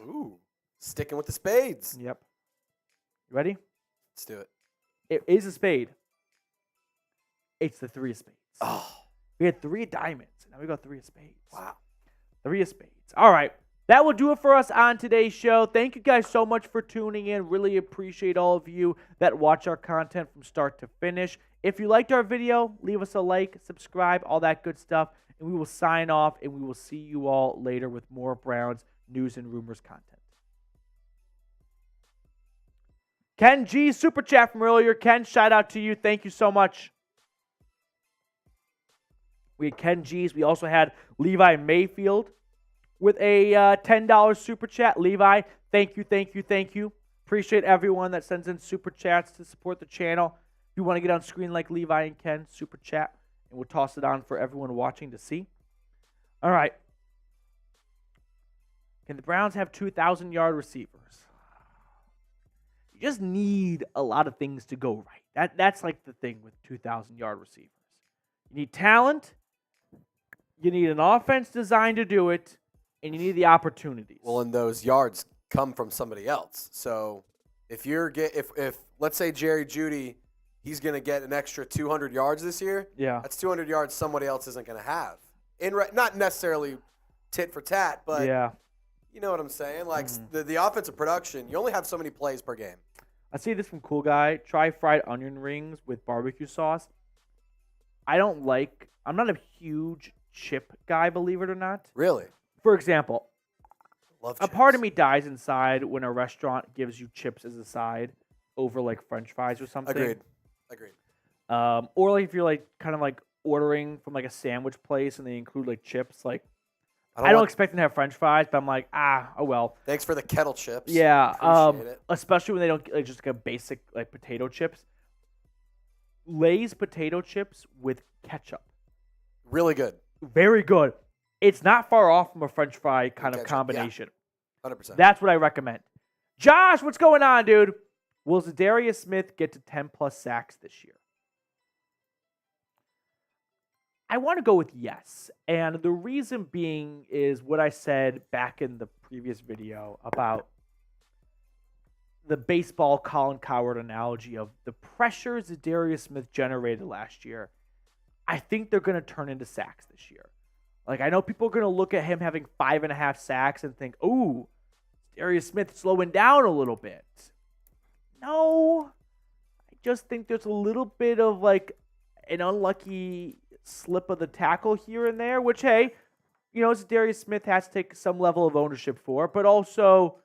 Speaker 2: Ooh, sticking with the spades.
Speaker 1: Yep. You ready?
Speaker 2: Let's do it.
Speaker 1: It is a spade. It's the 3 of spades.
Speaker 2: Oh.
Speaker 1: We had 3 of diamonds. Now we got 3 of spades.
Speaker 2: Wow.
Speaker 1: 3 of spades. All right. That will do it for us on today's show. Thank you guys so much for tuning in. Really appreciate all of you that watch our content from start to finish. If you liked our video, leave us a like, subscribe, all that good stuff. And we will sign off, and we will see you all later with more Browns news and rumors content. Ken G, super chat from earlier. Ken, shout out to you. Thank you so much. We had Ken G's. We also had Levi Mayfield with a $10 super chat. Levi, thank you. Appreciate everyone that sends in super chats to support the channel. If you want to get on screen like Levi and Ken, super chat, and we'll toss it on for everyone watching to see. All right. Can the Browns have 2,000-yard receivers? You just need a lot of things to go right. That's like the thing with 2,000-yard receivers. You need talent. You need an offense designed to do it, and you need the opportunities.
Speaker 2: Well, and those yards come from somebody else. So if let's say Jerry Jeudy, he's going to get an extra 200 yards this year.
Speaker 1: Yeah,
Speaker 2: that's 200 yards somebody else isn't going to have. Not necessarily tit for tat, but
Speaker 1: yeah,
Speaker 2: you know what I'm saying. Like the offensive production, you only have so many plays per game.
Speaker 1: I see this from Cool Guy. Try fried onion rings with barbecue sauce. I'm not a huge chip guy, believe it or not.
Speaker 2: Really?
Speaker 1: For example,
Speaker 2: Love
Speaker 1: a
Speaker 2: chips.
Speaker 1: part of me dies inside when a restaurant gives you chips as a side over like French fries or something.
Speaker 2: Agreed.
Speaker 1: Or like if you're like kind of like ordering from like a sandwich place and they include like chips, like I don't expect them to have French fries, but I'm like, oh well.
Speaker 2: Thanks for the kettle chips.
Speaker 1: Yeah.
Speaker 2: Appreciate it.
Speaker 1: Especially when they don't like just like a basic like potato chips. Lay's potato chips with ketchup.
Speaker 2: Really good.
Speaker 1: Very good. It's not far off from a French fry kind of
Speaker 2: Ketchup,
Speaker 1: combination.
Speaker 2: Yeah. 100%.
Speaker 1: That's what I recommend. Josh, what's going on, dude? Will Zadarius Smith get to 10-plus sacks this year? I want to go with yes. And the reason being is what I said back in the previous video about the baseball Colin Cowherd analogy of the pressure Zadarius Smith generated last year. I think they're going to turn into sacks this year. Like, I know people are going to look at him having 5.5 sacks and think, ooh, Darius Smith slowing down a little bit. No. I just think there's a little bit of, like, an unlucky slip of the tackle here and there, which, hey, you know, Darius Smith has to take some level of ownership for, but also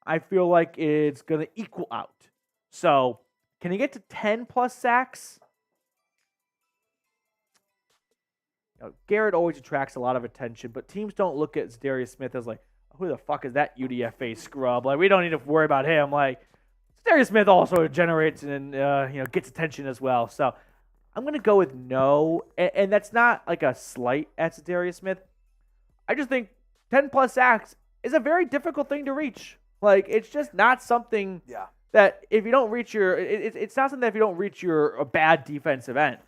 Speaker 1: I feel like it's going to equal out. So, can he get to 10-plus sacks? Garrett always attracts a lot of attention, but teams don't look at Darius Smith as like, who the fuck is that UDFA scrub? Like, we don't need to worry about him. Like, Darius Smith also generates and gets attention as well. So I'm gonna go with no, and that's not like a slight at Darius Smith. I just think 10+ sacks is a very difficult thing to reach. Like, it's just not something that if you don't reach it's not something that if you don't reach a bad defensive end.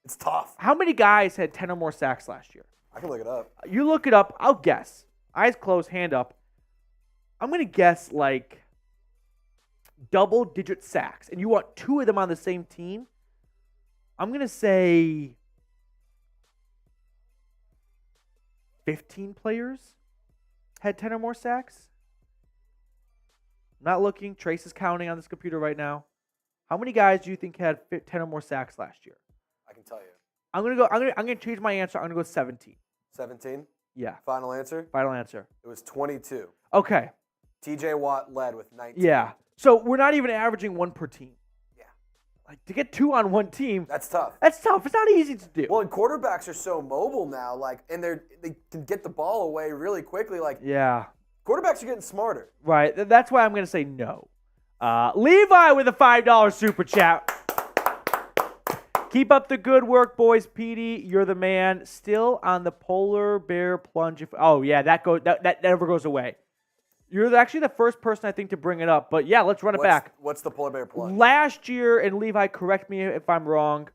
Speaker 2: It's tough.
Speaker 1: How many guys had 10 or more sacks last year?
Speaker 2: I can look it up.
Speaker 1: You look it up. I'll guess. Eyes closed, hand up. I'm going to guess like double-digit sacks, and you want 2 of them on the same team. I'm going to say 15 players had 10 or more sacks. I'm not looking. Trace is counting on this computer right now. How many guys do you think had 10 or more sacks last year?
Speaker 2: I can tell you.
Speaker 1: I'm gonna change my answer. I'm gonna go 17.
Speaker 2: 17?
Speaker 1: Yeah.
Speaker 2: Final answer?
Speaker 1: Final answer.
Speaker 2: It was 22.
Speaker 1: Okay.
Speaker 2: TJ Watt led with 19.
Speaker 1: Yeah. So we're not even averaging 1 per team.
Speaker 2: Yeah.
Speaker 1: Like, to get 2 on one team.
Speaker 2: That's tough.
Speaker 1: That's tough. It's not easy to do.
Speaker 2: Well, and quarterbacks are so mobile now, like, and they can get the ball away really quickly. Like,
Speaker 1: yeah.
Speaker 2: Quarterbacks are getting smarter.
Speaker 1: Right. That's why I'm gonna say no. Levi with a $5 super chat. Keep up the good work, boys. Petey, you're the man. Still on the polar bear plunge. Oh yeah, that never goes away. You're actually the first person I think to bring it up. But yeah, let's run it back.
Speaker 2: What's the polar bear plunge?
Speaker 1: Last year, and Levi, correct me if I'm wrong.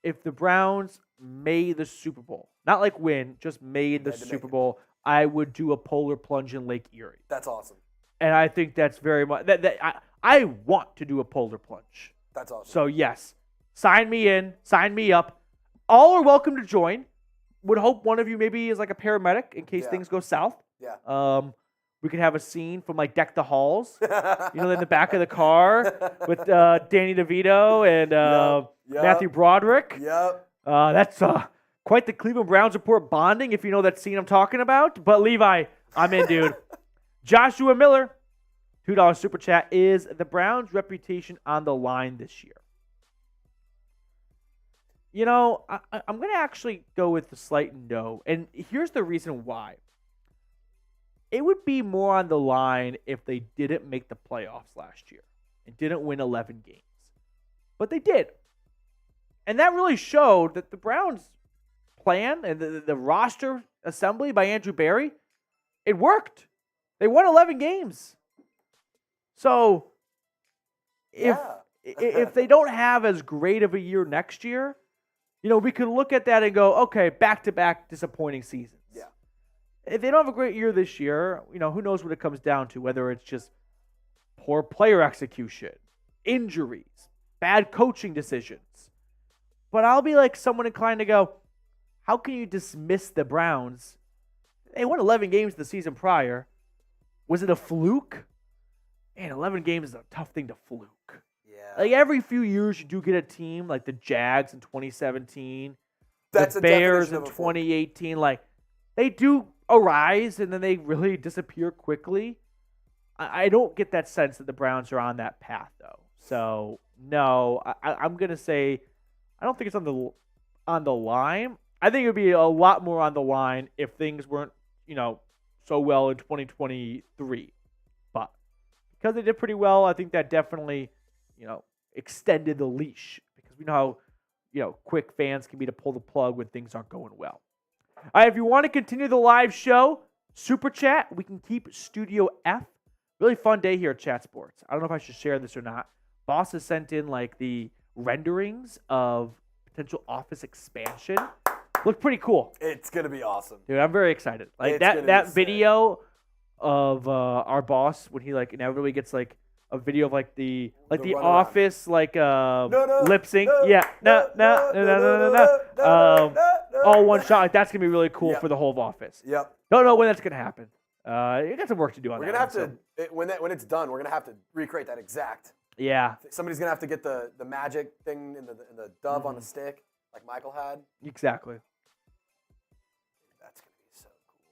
Speaker 1: If the Browns made the Super Bowl, not like win, just made the Super Bowl, I would do a polar plunge in Lake Erie.
Speaker 2: That's awesome.
Speaker 1: And I think that's very much I want to do a polar plunge.
Speaker 2: That's awesome.
Speaker 1: So yes. Sign me in. Sign me up. All are welcome to join. Would hope one of you maybe is like a paramedic in case things go south.
Speaker 2: Yeah.
Speaker 1: We could have a scene from like Deck the Halls, in the back of the car with Danny DeVito and Matthew Broderick.
Speaker 2: Yep.
Speaker 1: That's quite the Cleveland Browns report bonding, if you know that scene I'm talking about. But Levi, I'm in, dude. Joshua Miller, $2 super chat. Is the Browns' reputation on the line this year? I'm going to actually go with the slight no. And here's the reason why. It would be more on the line if they didn't make the playoffs last year and didn't win 11 games. But they did. And that really showed that the Browns' plan and the roster assembly by Andrew Berry, it worked. They won 11 games. So if they don't have as great of a year next year, we could look at that and go, okay, back-to-back disappointing seasons.
Speaker 2: Yeah.
Speaker 1: If they don't have a great year this year, who knows what it comes down to, whether it's just poor player execution, injuries, bad coaching decisions. But I'll be like someone inclined to go, how can you dismiss the Browns? They won 11 games the season prior. Was it a fluke? Man, 11 games is a tough thing to fluke.
Speaker 2: Yeah.
Speaker 1: Like every few years, you do get a team like the Jags in 2017,
Speaker 2: That's
Speaker 1: the
Speaker 2: a
Speaker 1: Bears
Speaker 2: definition
Speaker 1: in
Speaker 2: of a fluke.
Speaker 1: 2018. Like they do arise and then they really disappear quickly. I don't get that sense that the Browns are on that path though. So no, I'm gonna say I don't think it's on the line. I think it would be a lot more on the line if things weren't so well in 2023. But because they did pretty well, I think that definitely extended the leash because we know how quick fans can be to pull the plug when things aren't going well. All right, if you want to continue the live show, super chat, we can keep Studio F. Really fun day here at Chat Sports. I don't know if I should share this or not. Boss has sent in like the renderings of potential office expansion. Look pretty cool.
Speaker 2: It's going to be awesome.
Speaker 1: Dude, I'm very excited. Like
Speaker 2: It's gonna
Speaker 1: that
Speaker 2: be
Speaker 1: video of our boss when he like inevitably gets like a video of like the
Speaker 2: runaround.
Speaker 1: office like lip sync.
Speaker 2: no,
Speaker 1: Yeah. No. All one shot. Like that's gonna be really cool
Speaker 2: Yep.
Speaker 1: for the whole office.
Speaker 2: Yep.
Speaker 1: Don't know when that's gonna happen. You got some work to do on
Speaker 2: We're
Speaker 1: that.
Speaker 2: going to have to, when it's done, we're going to have to recreate that exact.
Speaker 1: Yeah,
Speaker 2: Somebody's going to have to get the magic thing in the dove on the stick like Michael had.
Speaker 1: exactly.
Speaker 2: That's going to be so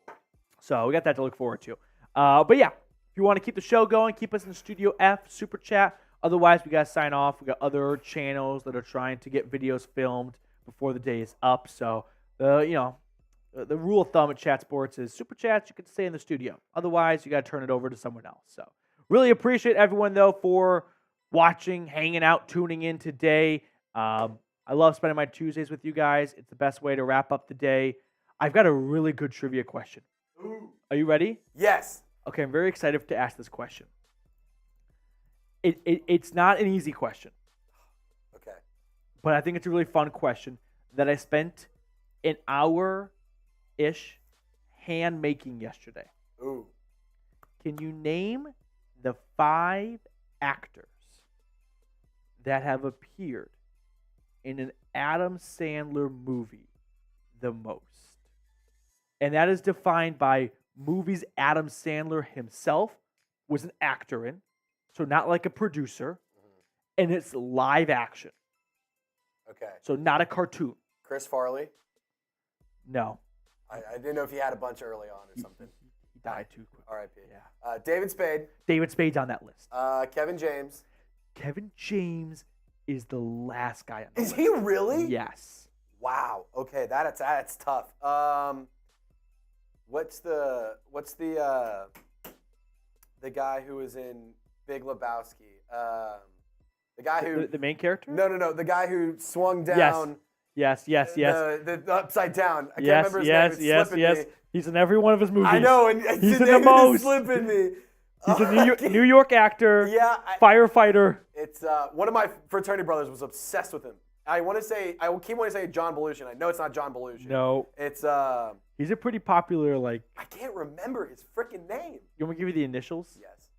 Speaker 2: cool.
Speaker 1: So we got that to look forward to. But yeah, if you want to keep the show going, keep us in Studio F, super chat. Otherwise, we got to sign off. We got other channels that are trying to get videos filmed before the day is up. So, the rule of thumb at Chat Sports is super chats, you can stay in the studio. Otherwise, you got to turn it over to someone else. So really appreciate everyone, though, for watching, hanging out, tuning in today. I love spending my Tuesdays with you guys. It's the best way to wrap up the day. I've got a really good trivia question.
Speaker 2: Ooh.
Speaker 1: Are you ready?
Speaker 2: Yes.
Speaker 1: Okay, I'm very excited to ask this question. It's not an easy question,
Speaker 2: Okay.
Speaker 1: but I think it's a really fun question that I spent an hour-ish hand making yesterday.
Speaker 2: Ooh.
Speaker 1: Can you name the 5 actors that have appeared in an Adam Sandler movie the most? And that is defined by movies Adam Sandler himself was an actor in, so not like a producer, and it's live action,
Speaker 2: Okay.
Speaker 1: so not a cartoon.
Speaker 2: Chris Farley.
Speaker 1: No.
Speaker 2: I didn't know if he had a bunch early on or something.
Speaker 1: He died too quick.
Speaker 2: R.I.P.
Speaker 1: Yeah.
Speaker 2: David Spade.
Speaker 1: David Spade's on that list.
Speaker 2: Kevin James.
Speaker 1: Kevin James is the last guy on the
Speaker 2: Is
Speaker 1: list.
Speaker 2: he really?
Speaker 1: Yes.
Speaker 2: Wow. Okay, that's tough. What's the guy who was in Big Lebowski? The guy who
Speaker 1: The main character?
Speaker 2: No. The guy who swung down.
Speaker 1: Yes.
Speaker 2: The upside down. I can't
Speaker 1: Yes.
Speaker 2: remember his name. It's slipping me.
Speaker 1: He's in every one of his movies.
Speaker 2: I know, and
Speaker 1: He's
Speaker 2: his
Speaker 1: in the
Speaker 2: name is
Speaker 1: most.
Speaker 2: slipping me.
Speaker 1: He's a New York actor.
Speaker 2: Yeah,
Speaker 1: Firefighter.
Speaker 2: it's one of my fraternity brothers was obsessed with him. I keep wanting to say John Belushi. I know it's not John Belushi.
Speaker 1: No.
Speaker 2: It's
Speaker 1: He's a pretty popular, like,
Speaker 2: I can't remember his freaking name.
Speaker 1: you want me to give you the initials?
Speaker 2: Yes.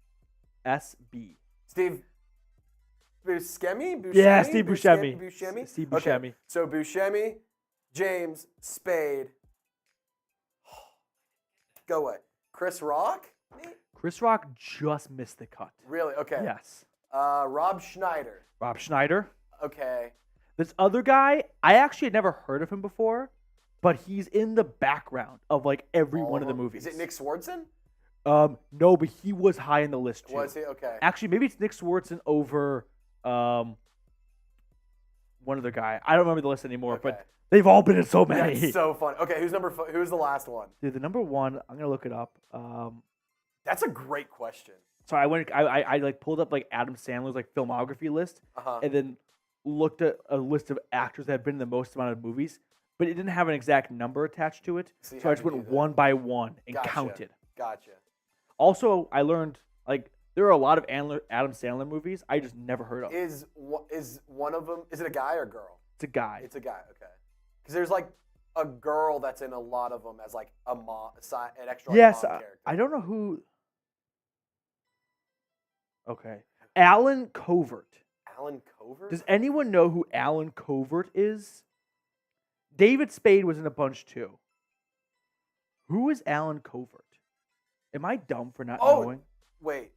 Speaker 1: SB.
Speaker 2: Steve Buscemi?
Speaker 1: Yeah, Steve Buscemi.
Speaker 2: Buscemi?
Speaker 1: Steve
Speaker 2: Okay,
Speaker 1: Buscemi.
Speaker 2: so Buscemi, James, Spade. Go away. Chris Rock?
Speaker 1: Chris Rock just missed the cut.
Speaker 2: Really? Okay.
Speaker 1: Yes.
Speaker 2: Rob Schneider.
Speaker 1: Rob Schneider.
Speaker 2: Okay.
Speaker 1: This other guy, I actually had never heard of him before, but he's in the background of like every
Speaker 2: All
Speaker 1: one of the
Speaker 2: them.
Speaker 1: movies.
Speaker 2: Is it Nick Swardson?
Speaker 1: No, but he was high in the list too.
Speaker 2: Was he? Okay.
Speaker 1: Actually, maybe it's Nick Swartzen over one other guy. I don't remember the list anymore, but they've all been in so many.
Speaker 2: That's so fun. Okay, who's the last one?
Speaker 1: Dude, the number one, I'm gonna look it up.
Speaker 2: That's a great question.
Speaker 1: So I like pulled up like Adam Sandler's like filmography list, and then looked at a list of actors that have been in the most amount of movies, but it didn't have an exact number attached to it. So I just went one by one and counted.
Speaker 2: Gotcha.
Speaker 1: Also, I learned like there are a lot of Adam Sandler movies I just never heard of.
Speaker 2: Is one of them? Is it a guy or a girl?
Speaker 1: It's a guy.
Speaker 2: It's a guy. Okay. Because there's like a girl that's in a lot of them as like a mom, an extra.
Speaker 1: Yes,
Speaker 2: mom character.
Speaker 1: I don't know who. Okay, Alan Covert.
Speaker 2: Alan Covert?
Speaker 1: Does anyone know who Alan Covert is? David Spade was in a bunch too. Who is Alan Covert? Am I dumb for not knowing?
Speaker 2: Wait.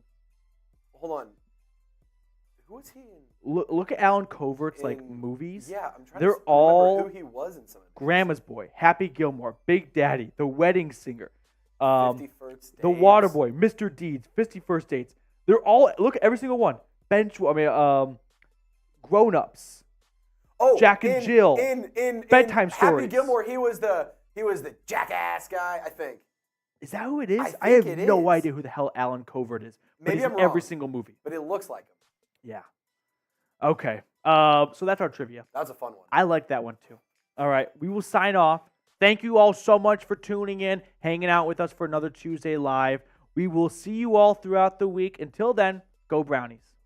Speaker 2: Hold on. Who is he in?
Speaker 1: Look at Alan Covert's like movies.
Speaker 2: Yeah, I'm trying
Speaker 1: They're
Speaker 2: to
Speaker 1: all
Speaker 2: remember who he was in some of these.
Speaker 1: Grandma's Boy, Happy Gilmore, Big Daddy, The Wedding Singer,
Speaker 2: 50 First Dates.
Speaker 1: The Waterboy, Mr. Deeds, 50 First Dates. They're all, look at every single one. Grown Ups.
Speaker 2: Oh,
Speaker 1: Jack and Jill.
Speaker 2: In
Speaker 1: Bedtime Stories.
Speaker 2: Happy Gilmore, he was the jackass guy, I think.
Speaker 1: Is that who it is?
Speaker 2: I
Speaker 1: have
Speaker 2: think
Speaker 1: no idea who the hell Alan Covert is. But
Speaker 2: Maybe
Speaker 1: he's
Speaker 2: I'm
Speaker 1: in every
Speaker 2: wrong,
Speaker 1: single movie.
Speaker 2: but it looks like him.
Speaker 1: Yeah. Okay. So that's our trivia.
Speaker 2: That was a fun one.
Speaker 1: I like that one too. All right. We will sign off. Thank you all so much for tuning in, hanging out with us for another Tuesday Live. We will see you all throughout the week. Until then, go Brownies.